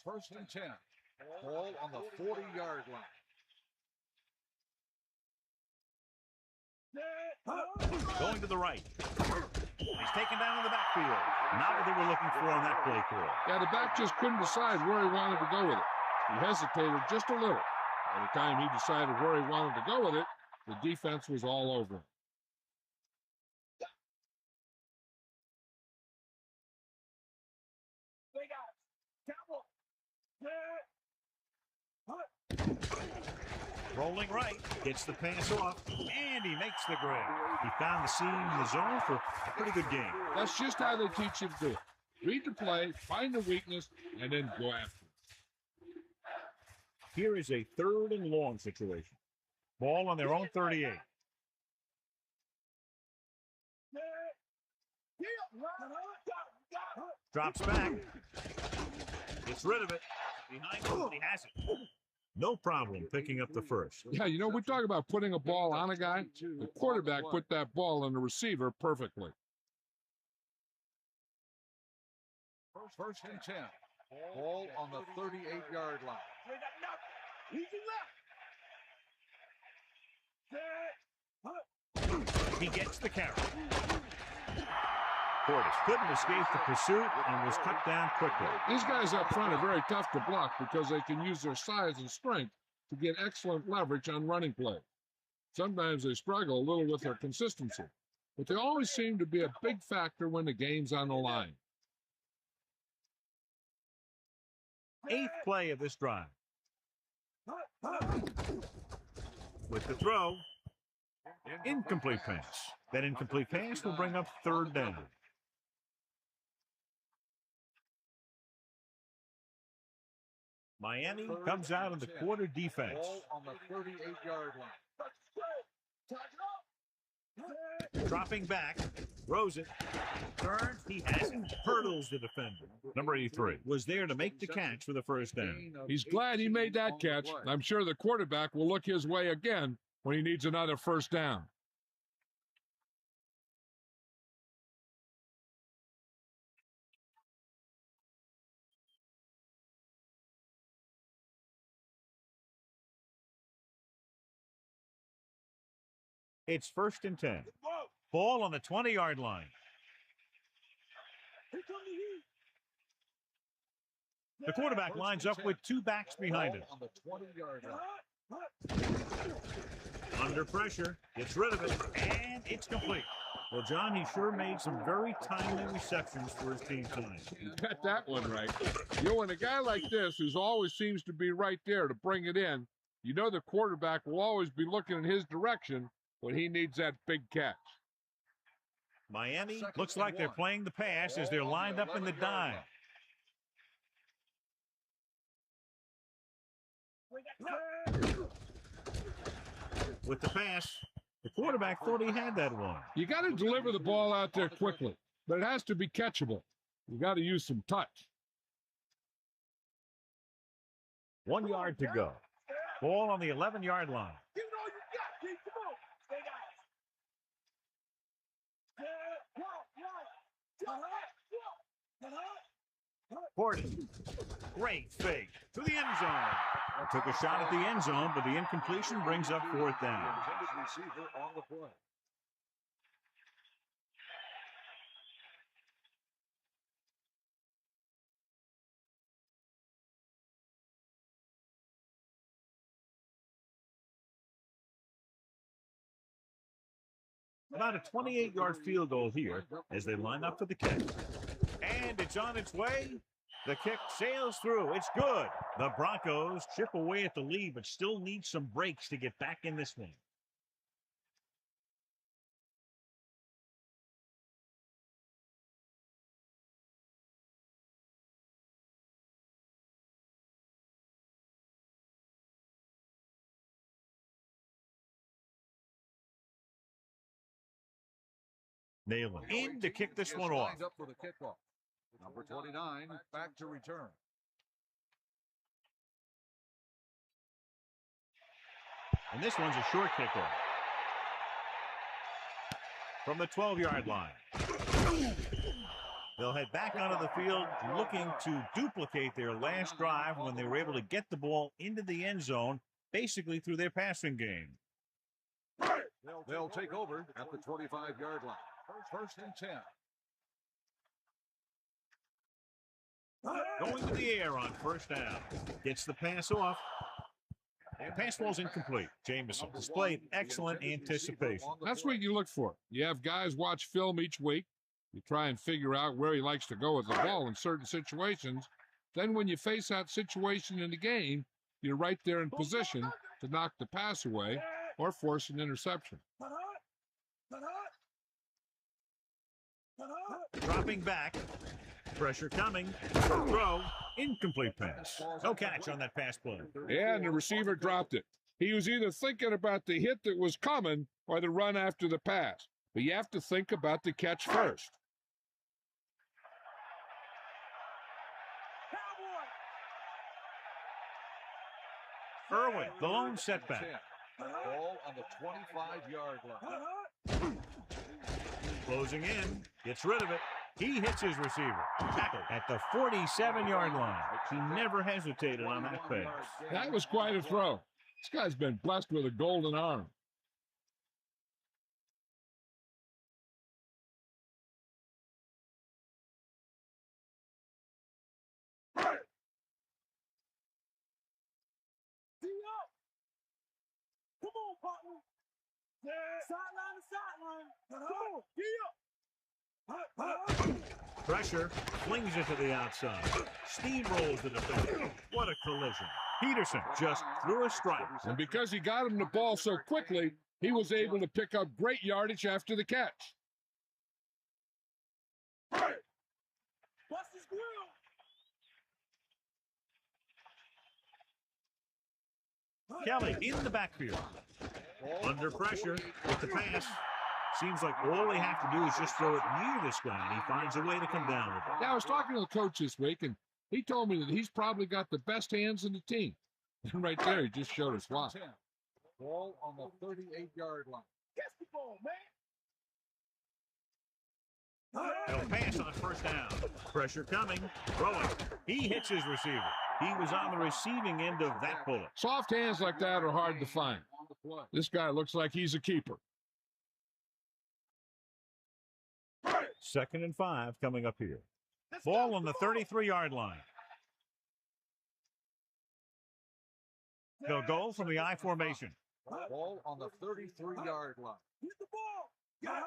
First and 10. Ball on the 40-yard line. Going to the right. He's taken down in the backfield. Not what they were looking for on that play call. Yeah, the back just couldn't decide where he wanted to go with it. He hesitated just a little. By the time he decided where he wanted to go with it, the defense was all over him. They got it. Cowboy. Rolling right, gets the pass off, and he makes the grab. He found the seam in the zone for a pretty good game. That's just how they teach you to do it. Read the play, find the weakness, and then go after it. Here is a 3rd and long situation. Ball on their own 38. Drops back. Gets rid of it. Behind him, and he has it. No problem picking up the first. Yeah, you know, we talk about putting a ball on a guy. The quarterback put that ball on the receiver perfectly. First and 10. Ball on the 38-yard line. He gets the carry. Portis couldn't escape the pursuit and was cut down quickly. These guys up front are very tough to block because they can use their size and strength to get excellent leverage on running play. Sometimes they struggle a little with their consistency, but they always seem to be a big factor when the game's on the line. 8th play of this drive. With the throw, incomplete pass. That incomplete pass will bring up 3rd down. Miami comes out in the quarter defense. Ball on the 38-yard line. Dropping back, throws it, turns, he has it, hurdles the defender. Number 83 was there to make the catch for the 1st down. He's glad he made that catch. I'm sure the quarterback will look his way again when he needs another 1st down. It's 1st and 10. Ball on the 20-yard line. The quarterback lines up with 2 backs behind him. On the 20-yard line. Under pressure, gets rid of it, and it's complete. Well, John, he sure made some very timely receptions for his team tonight. You got that one right. You know, when a guy like this, who always seems to be right there to bring it in, you know the quarterback will always be looking in his direction when he needs that big catch. Miami Second looks and like they're one. playing the pass as they're Ball on lined the up in the 11-yard dime. line. With the pass, the quarterback thought he had that one. You got to deliver the ball out there quickly, but it has to be catchable. You got to use some touch. 1 yard to go. Ball on the 11-yard line. You know you got it. Come on. Stay guys. Gordon, great fake to the end zone. Took a shot at the end zone, but the incompletion brings up fourth down. Intended receiver on the play. About a 28-yard field goal here as they line up for the kick. And it's on its way. The kick sails through. It's good. The Broncos chip away at the lead, but still need some breaks to get back in this one. Nailing in to kick this one off. Lined up for the kickoff. Number 29, back to return. And this one's a short kickoff. From the 12-yard line. They'll head back onto the field looking to duplicate their last drive when they were able to get the ball into the end zone, basically through their passing game. They'll take over at the 25-yard line. First and 10. Going to the air on first down. Gets the pass off. And pass ball's incomplete. Jameson displayed excellent anticipation. That's what you look for. You have guys watch film each week. You try and figure out where he likes to go with the ball in certain situations. Then when you face that situation in the game, you're right there in position to knock the pass away or force an interception. Dropping back. Pressure coming. Throw. Incomplete pass. No catch on that pass play. Yeah, and the receiver dropped it. He was either thinking about the hit that was coming or the run after the pass. But you have to think about the catch first. Irwin, the lone setback. Ball on the 25-yard line. Closing in. Gets rid of it. He hits his receiver. Tackle at the 47-yard line. He never hesitated on that pass. That was quite a throw. This guy's been blessed with a golden arm. Come on, partner. Sideline to sideline. Come on, Pressure. Flings it to the outside. Steamrolls the defender. What a collision. Peterson just threw a strike. And because he got him the ball so quickly, he was able to pick up great yardage after the catch. Bust his grill. Kelly in the backfield. Under pressure with the pass. Seems like all they have to do is just throw it near this guy, and he finds a way to come down with it. Yeah, I was talking to the coach this week, and he told me that he's probably got the best hands in the team. And right there, he just showed us why. Ball on the 38-yard line. Catch the ball, man. They'll pass on first down. Pressure coming. Throwing. He hits his receiver. He was on the receiving end of that bullet. Soft hands like that are hard to find. This guy looks like he's a keeper. 2nd and 5 coming up here. Ball on the 33-yard line. They'll go from the I formation. Ball on the 33-yard line. Hit the ball.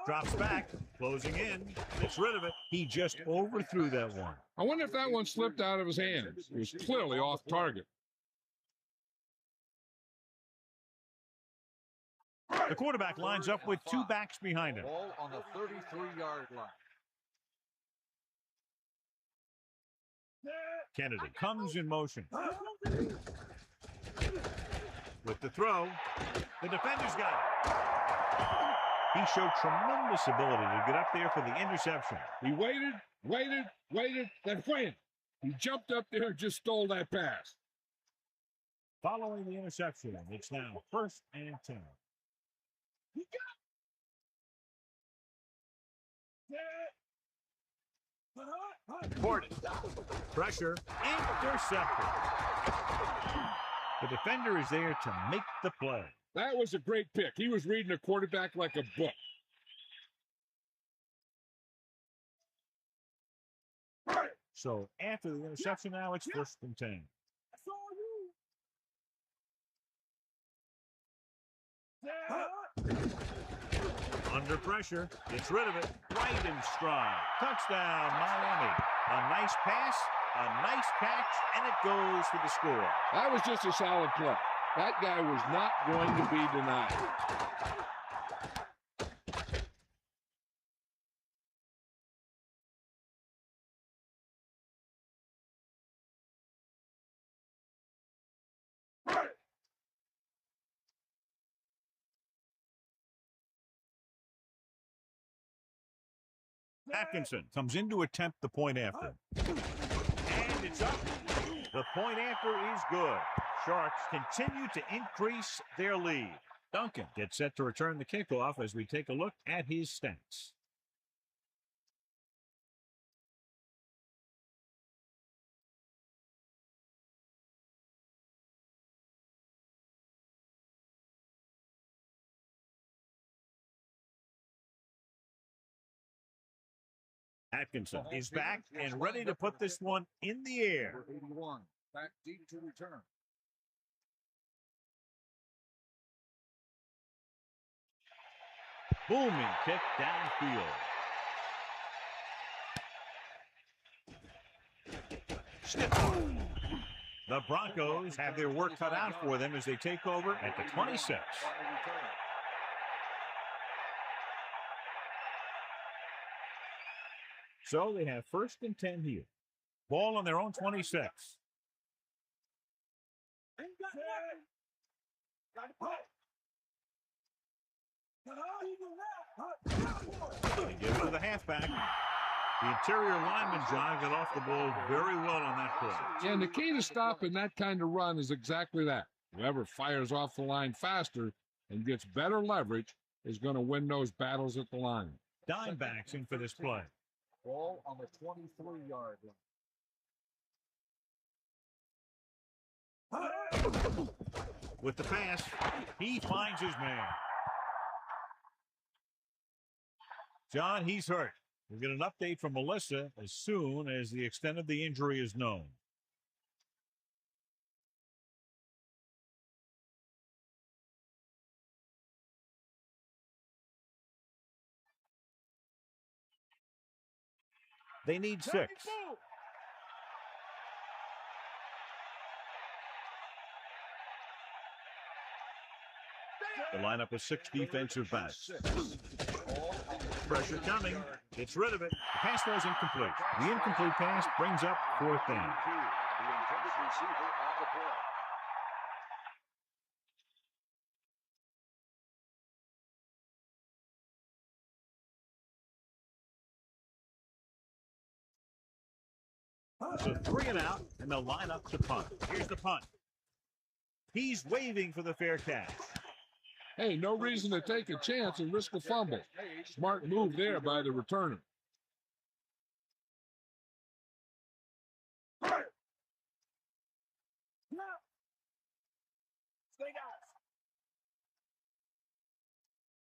Drops back. Closing in. Gets rid of it. He just overthrew that one. I wonder if that one slipped out of his hands. It was clearly off target. The quarterback lines up with two backs behind him. Ball on the 33-yard line. Kennedy comes in motion. With the throw, the defender's got it. He showed tremendous ability to get up there for the interception. He waited, then wham! He jumped up there and just stole that pass. Following the interception, it's now 1st and 10. Ported. Pressure. Intercepted. The defender is there to make the play. That was a great pick. He was reading a quarterback like a book. So after the interception now, it's 1st and 10. Under pressure, gets rid of it, right in stride. Touchdown, Miami. A nice pass, a nice catch, and it goes for the score. That was just a solid play. That guy was not going to be denied. Atkinson comes in to attempt the point after. And it's up. The point after is good. Sharks continue to increase their lead. Duncan gets set to return the kickoff as we take a look at his stats. Atkinson is back and ready to put this one in the air. 81, back deep to return. Booming kick downfield. The Broncos have their work cut out for them as they take over at the 26. So they have 1st and 10 here. Ball on their own 26. They give it to the halfback. The interior lineman, John, got off the ball very well on that play. And the key to stopping that kind of run is exactly that. Whoever fires off the line faster and gets better leverage is going to win those battles at the line. Dime backs in for this play. Ball on the 23-yard line. With the pass, he finds his man. John, he's hurt. We'll get an update from Melissa as soon as the extent of the injury is known. They need 6. The lineup with 6 defensive backs. Pressure coming. Gets rid of it. The pass throw is incomplete. The incomplete pass brings up 4th down. The intended receiver on the play. So 3 and out, and they'll line up to punt. Here's the punt. He's waving for the fair catch. Hey, no reason to take a chance and risk a fumble. Smart move there by the returner.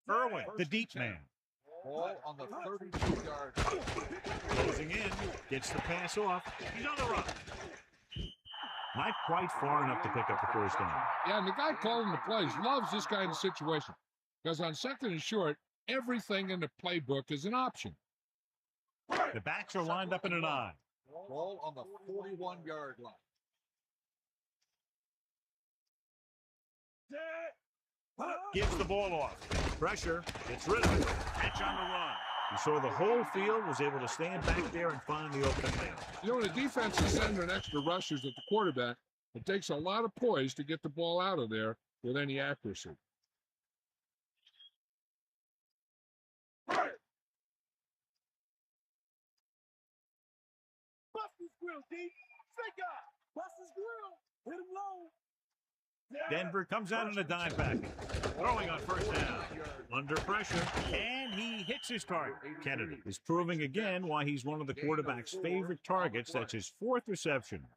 Irwin, the deep man. Ball on the 32-yard line. Closing in, gets the pass off. He's on the run. Not quite far enough to pick up the 1st down. Yeah, and the guy calling the plays loves this kind of situation because on 2nd and short, everything in the playbook is an option. The backs are lined up in an I. Ball on the 41-yard line. Gives the ball off. Pressure. Gets rid of it. Catch on the run. You saw the whole field was able to stand back there and find the open man. You know, when the defense is sending extra rushers at the quarterback, it takes a lot of poise to get the ball out of there with any accuracy. Bust his grill, D. Fake out. Bust his grill. Hit him low. Denver comes out in a dime package. Throwing on first down. Under pressure. And he hits his target. Kennedy is proving again why he's one of the quarterback's favorite targets. That's his 4th reception.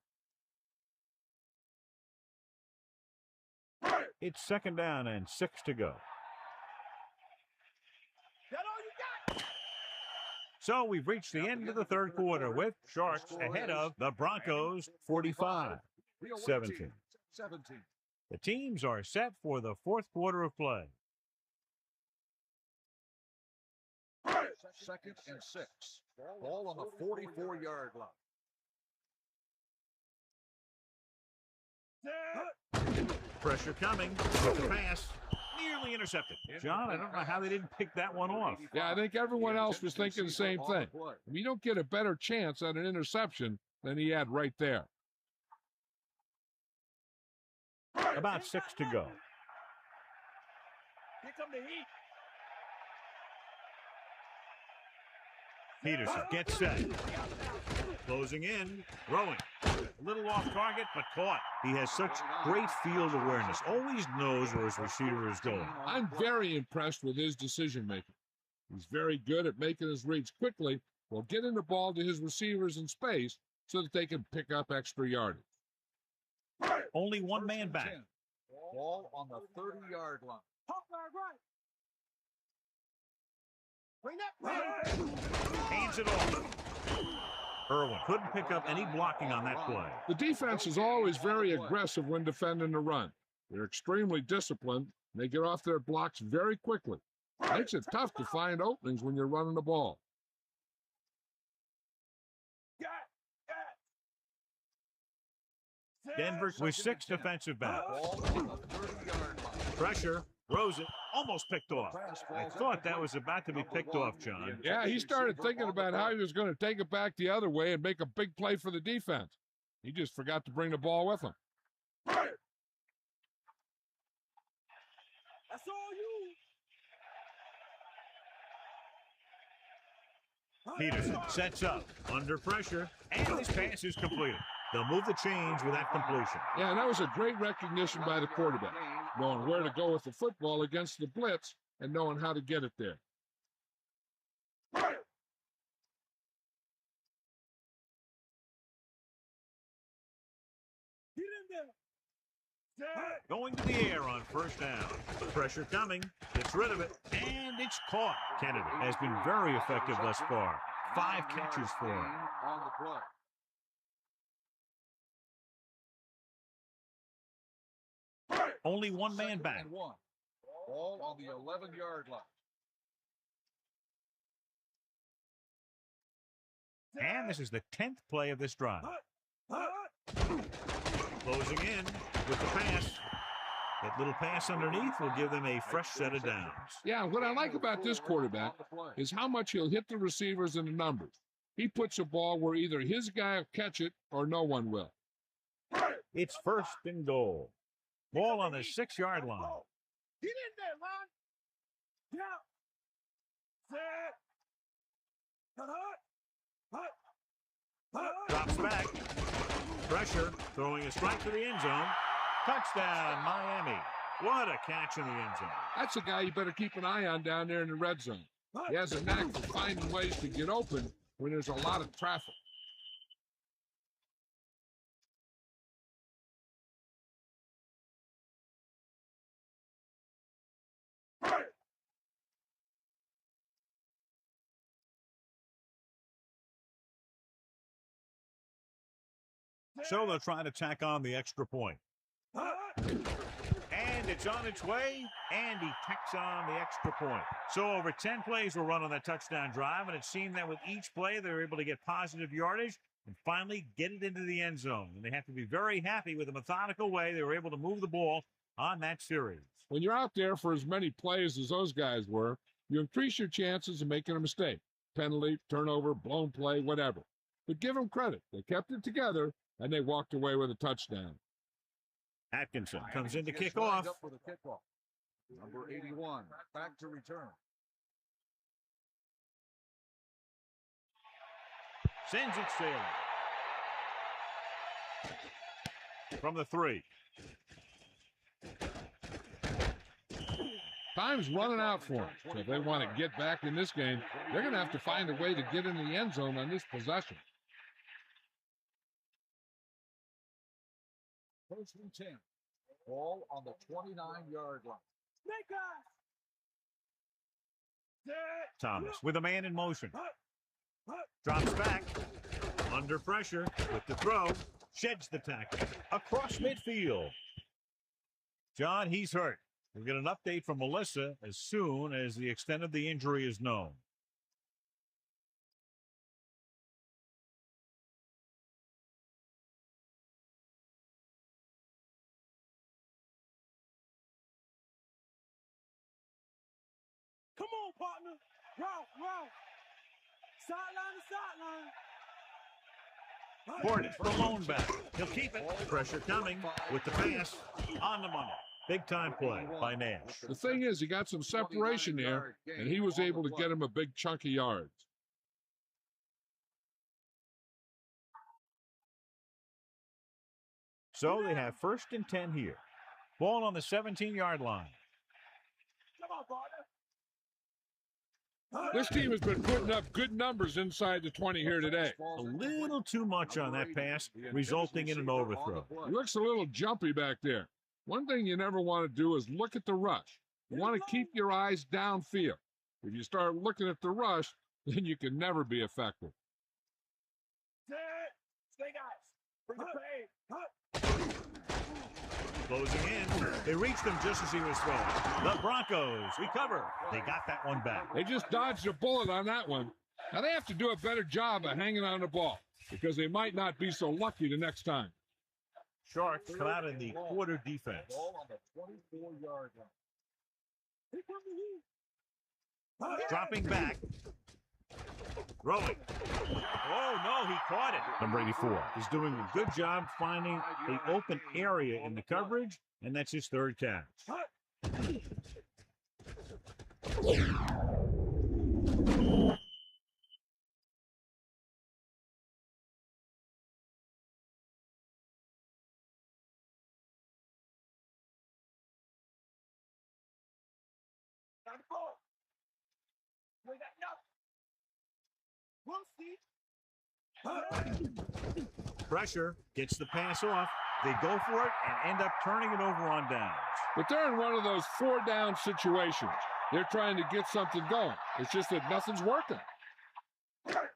It's 2nd down and 6 to go. That all you got? So we've reached the end of the 3rd quarter with Sharks ahead of the Broncos 45-17. The teams are set for the 4th quarter of play. 2nd and 6. Ball on the 44-yard line. Pressure coming. With the pass. Nearly intercepted. John, I don't know how they didn't pick that one off. Yeah, I think everyone else was thinking the same thing. You don't get a better chance at an interception than he had right there. About 6 to go. Here come the heat. Peterson gets set. Closing in. Throwing. A little off target, but caught. He has such great field awareness. Always knows where his receiver is going. I'm very impressed with his decision-making. He's very good at making his reads quickly while getting the ball to his receivers in space so that they can pick up extra yardage. Only one man back. Ball on the 30-yard line. Hawk line right. Bring that. Hands it off. Irwin couldn't pick up any blocking on that play. The defense is always very aggressive when defending the run. They're extremely disciplined, and they get off their blocks very quickly. Makes it tough to find openings when you're running the ball. Denver with 6 defensive backs. Pressure, throws it, almost picked off. I thought that was about to be picked off, John. Yeah, he started thinking about how he was going to take it back the other way and make a big play for the defense. He just forgot to bring the ball with him. That's all you. Peterson sets up, under pressure, and his pass is completed. They'll move the chains with that completion. Yeah, and that was a great recognition by the quarterback, knowing where to go with the football against the blitz and knowing how to get it there. Get in there. Going to the air on first down. Pressure coming, gets rid of it, and it's caught. Kennedy has been very effective thus far. 5 catches for him. On the play. Only one man back. Ball on the 11-yard line. And this is the 10th play of this drive. Closing in with the pass. That little pass underneath will give them a fresh set of downs. Yeah, what I like about this quarterback is how much he'll hit the receivers and the numbers. He puts a ball where either his guy will catch it or no one will. It's 1st and goal. Ball on the 6-yard line. Get in there, man. Set. Drops back. Pressure. Throwing a strike to the end zone. Touchdown, Miami. What a catch in the end zone. That's a guy you better keep an eye on down there in the red zone. He has a knack for finding ways to get open when there's a lot of traffic. So they'll try to tack on the extra point. And it's on its way, and he tacks on the extra point. So over 10 plays were run on that touchdown drive, and it seemed that with each play they were able to get positive yardage and finally get it into the end zone. And they have to be very happy with the methodical way they were able to move the ball on that series. When you're out there for as many plays as those guys were, you increase your chances of making a mistake. Penalty, turnover, blown play, whatever. But give them credit. They kept it together, and they walked away with a touchdown. Atkinson comes in to kick off. Up for the kickoff. Number 81, back to return. Sends it sailing. From the 3. Time's running out for them. So if they want to get back in this game, they're going to have to find a way to get in the end zone on this possession. First and 10. Ball on the 29-yard line. Snake eyes. Thomas with a man in motion. Drops back. Under pressure with the throw. Sheds the tackle. Across midfield. John, he's hurt. We'll get an update from Melissa as soon as the extent of the injury is known. Come on, partner. Ralph. Sideline to sideline. Portis, the lone back. He'll keep it. Pressure coming with the pass on the money. Big time play by Nash. The thing is, he got some separation there, and he was able to get him a big chunk of yards. So they have first and 10 here. Ball on the 17-yard line. Come on, partner. This team has been putting up good numbers inside the 20 here today. A little too much on that pass, resulting in an overthrow. He looks a little jumpy back there. One thing you never want to do is look at the rush. You want to keep your eyes downfield. If you start looking at the rush, then you can never be effective. Snake eyes. Bring the pain. Closing in. They reached him just as he was throwing. The Broncos recover. They got that one back. They just dodged a bullet on that one. Now they have to do a better job of hanging on the ball because they might not be so lucky the next time. Sharks come out in the quarter defense. Ball on the 24-yard line. Dropping back. Throwing. Oh, no, he caught it. Number 84 is doing a good job finding the open area in the coverage, and that's his third catch. Down the ball. We got nothing. Pressure gets the pass off. They go for it and end up turning it over on downs. But they're in one of those 4-down situations. They're trying to get something going. It's just that nothing's working. Back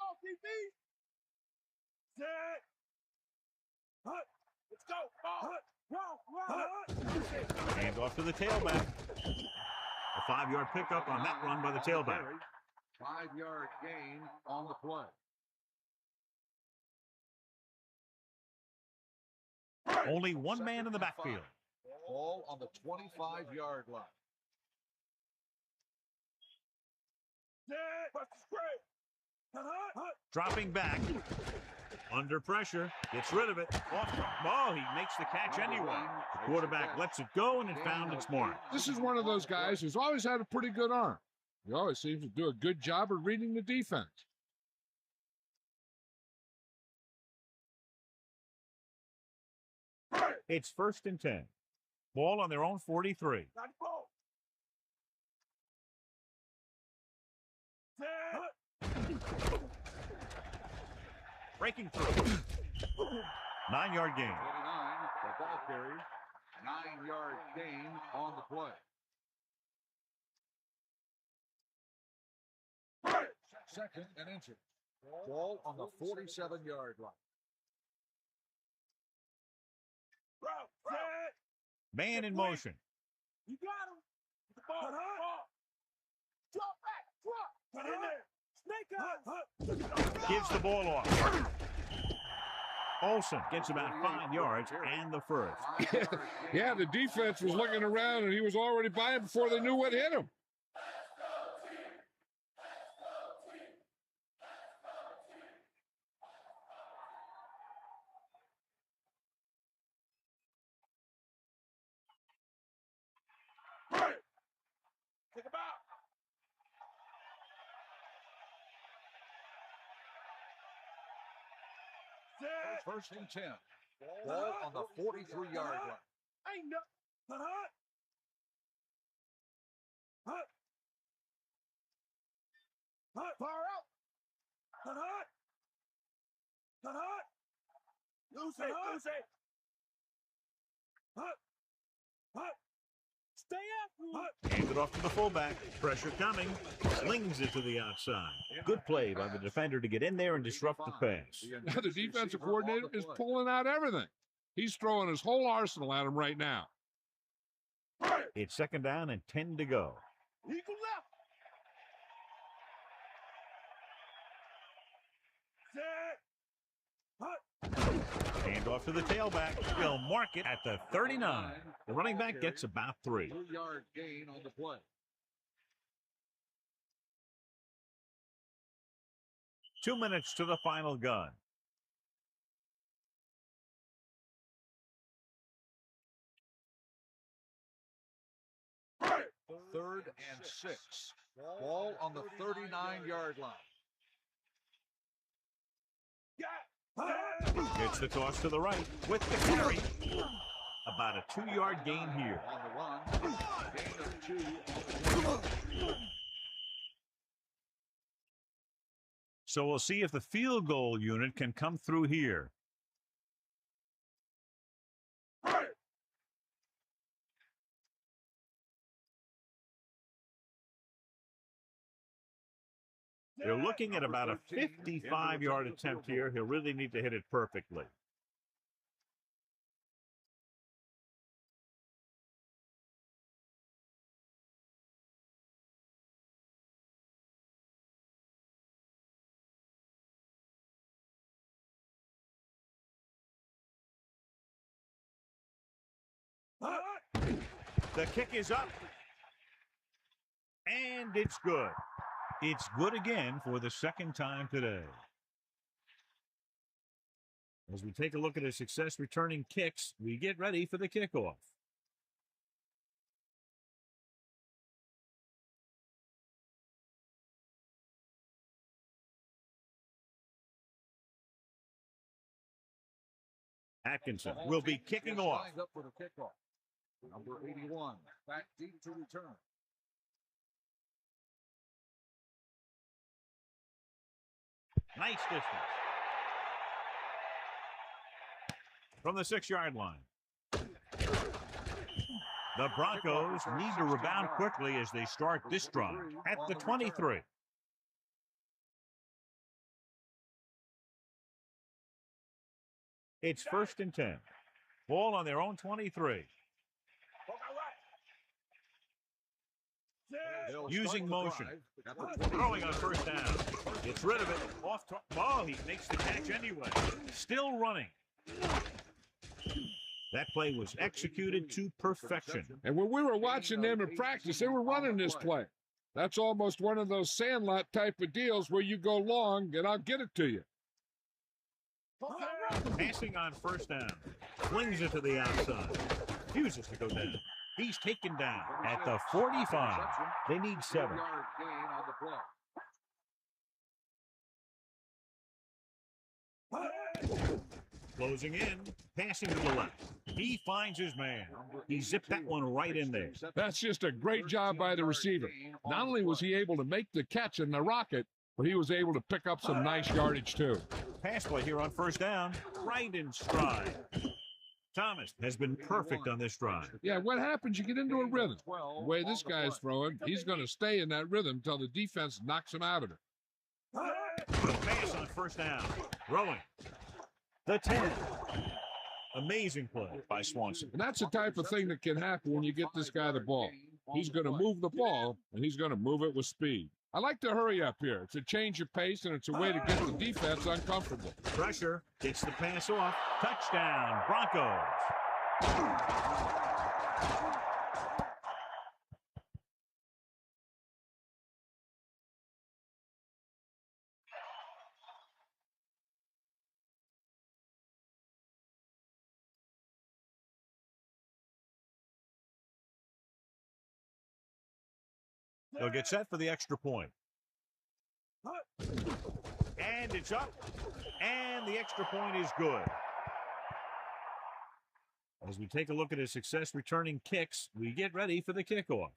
off, DB. Set. Let's go. Hand off to the tailback. A 5-yard pickup on that run by the tailback. 5-yard gain on the play. Only one man in the backfield. Ball on the 25-yard line. Dropping back. Under pressure. Gets rid of it. Oh, he makes the catch anyway. The quarterback lets it go, and it found its mark. This is one of those guys who's always had a pretty good arm. He always seems to do a good job of reading the defense. It's first and 10. Ball on their own 43. Breaking through. 9-yard gain. 29, the ball carry. 9-yard gain on the play. Second and inches. Ball on the 47-yard line. Man in motion. You got him. The ball. Drop back. Drop. Get in there. Snake eyes. Gives the ball off. Olsen gets about 5 yards and the first. Yeah, the defense was looking around, and he was already by him before they knew what hit him. Take him out. First and 10. Ball on the 43-yard line. Ain't no. Hut. Hut. Hut. Fire out. Hut. Hut. Hut. Loose it. Loose it. Hut. Hut. Stay after him. Hands it off to the fullback. Pressure coming. Slings it to the outside. Good play by the defender to get in there and disrupt the pass. Now the defensive coordinator is pulling out everything. He's throwing his whole arsenal at him right now. It's second down and 10 to go. Eagle left. Set. Hut. Hand off to the tailback. He'll mark it at the 39. The running back gets about 3. 2-yard gain on the play. Two minutes to the final gun. Third and 6. Ball on the 39-yard line. Gets the toss to the right with the carry. About a 2-yard gain here. On the run. Gain of 2. So we'll see if the field goal unit can come through here. They're looking at about a 55-yard attempt here. He'll really need to hit it perfectly. The kick is up. And it's good. It's good again for the second time today. As we take a look at his success returning kicks, we get ready for the kickoff. Atkinson will be kicking off. Lined up for the kickoff. Number 81, back deep to return. Nice distance. From the 6-yard line. The Broncos need to rebound quickly as they start this drive at the 23. It's first and 10. Ball on their own 23. Using motion. Throwing on first down. Gets rid of it. Off to ball. He makes the catch anyway. Still running. That play was executed to perfection. And when we were watching them in practice, they were running this play. That's almost one of those sandlot type of deals where you go long and I'll get it to you. Passing on first down. Flings it to the outside. Refuses to go down. He's taken down at the 45. They need 7. Closing in, passing to the left. He finds his man. He zipped that one right in there. That's just a great job by the receiver. Not only was he able to make the catch in the rocket, but he was able to pick up some nice yardage too. Pass play here on first down, right in stride. Thomas has been perfect on this drive. Yeah, what happens? You get into a rhythm. The way this guy's throwing, he's going to stay in that rhythm until the defense knocks him out of it. The pass on first down. Throwing. The 10. Amazing play by Swanson. And that's the type of thing that can happen when you get this guy the ball. He's going to move the ball, and he's going to move it with speed. I like to hurry up here. It's a change of pace, and it's a way to get the defense uncomfortable. Pressure, gets the pass off. Touchdown, Broncos. They'll get set for the extra point. And it's up. And the extra point is good. As we take a look at his success returning kicks, we get ready for the kickoff.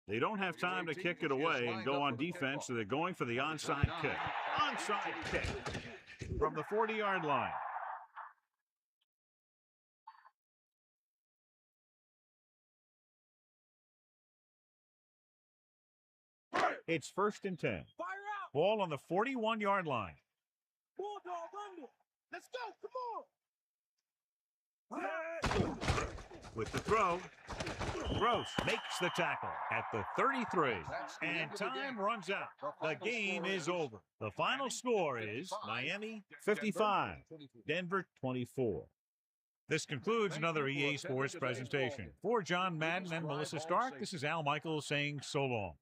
They don't have time to kick it away and go on defense, so they're going for the onside kick. Onside kick from the 40-yard line. It's 1st and 10. Fire out. Ball on the 41-yard line. Bulldog under. Let's go. Come on. With the throw, Gross makes the tackle at the 33. And time runs out. The game is over. The final score is Miami 55, Denver 24. This concludes another EA Sports presentation. For John Madden and Melissa Stark, this is Al Michaels saying so long.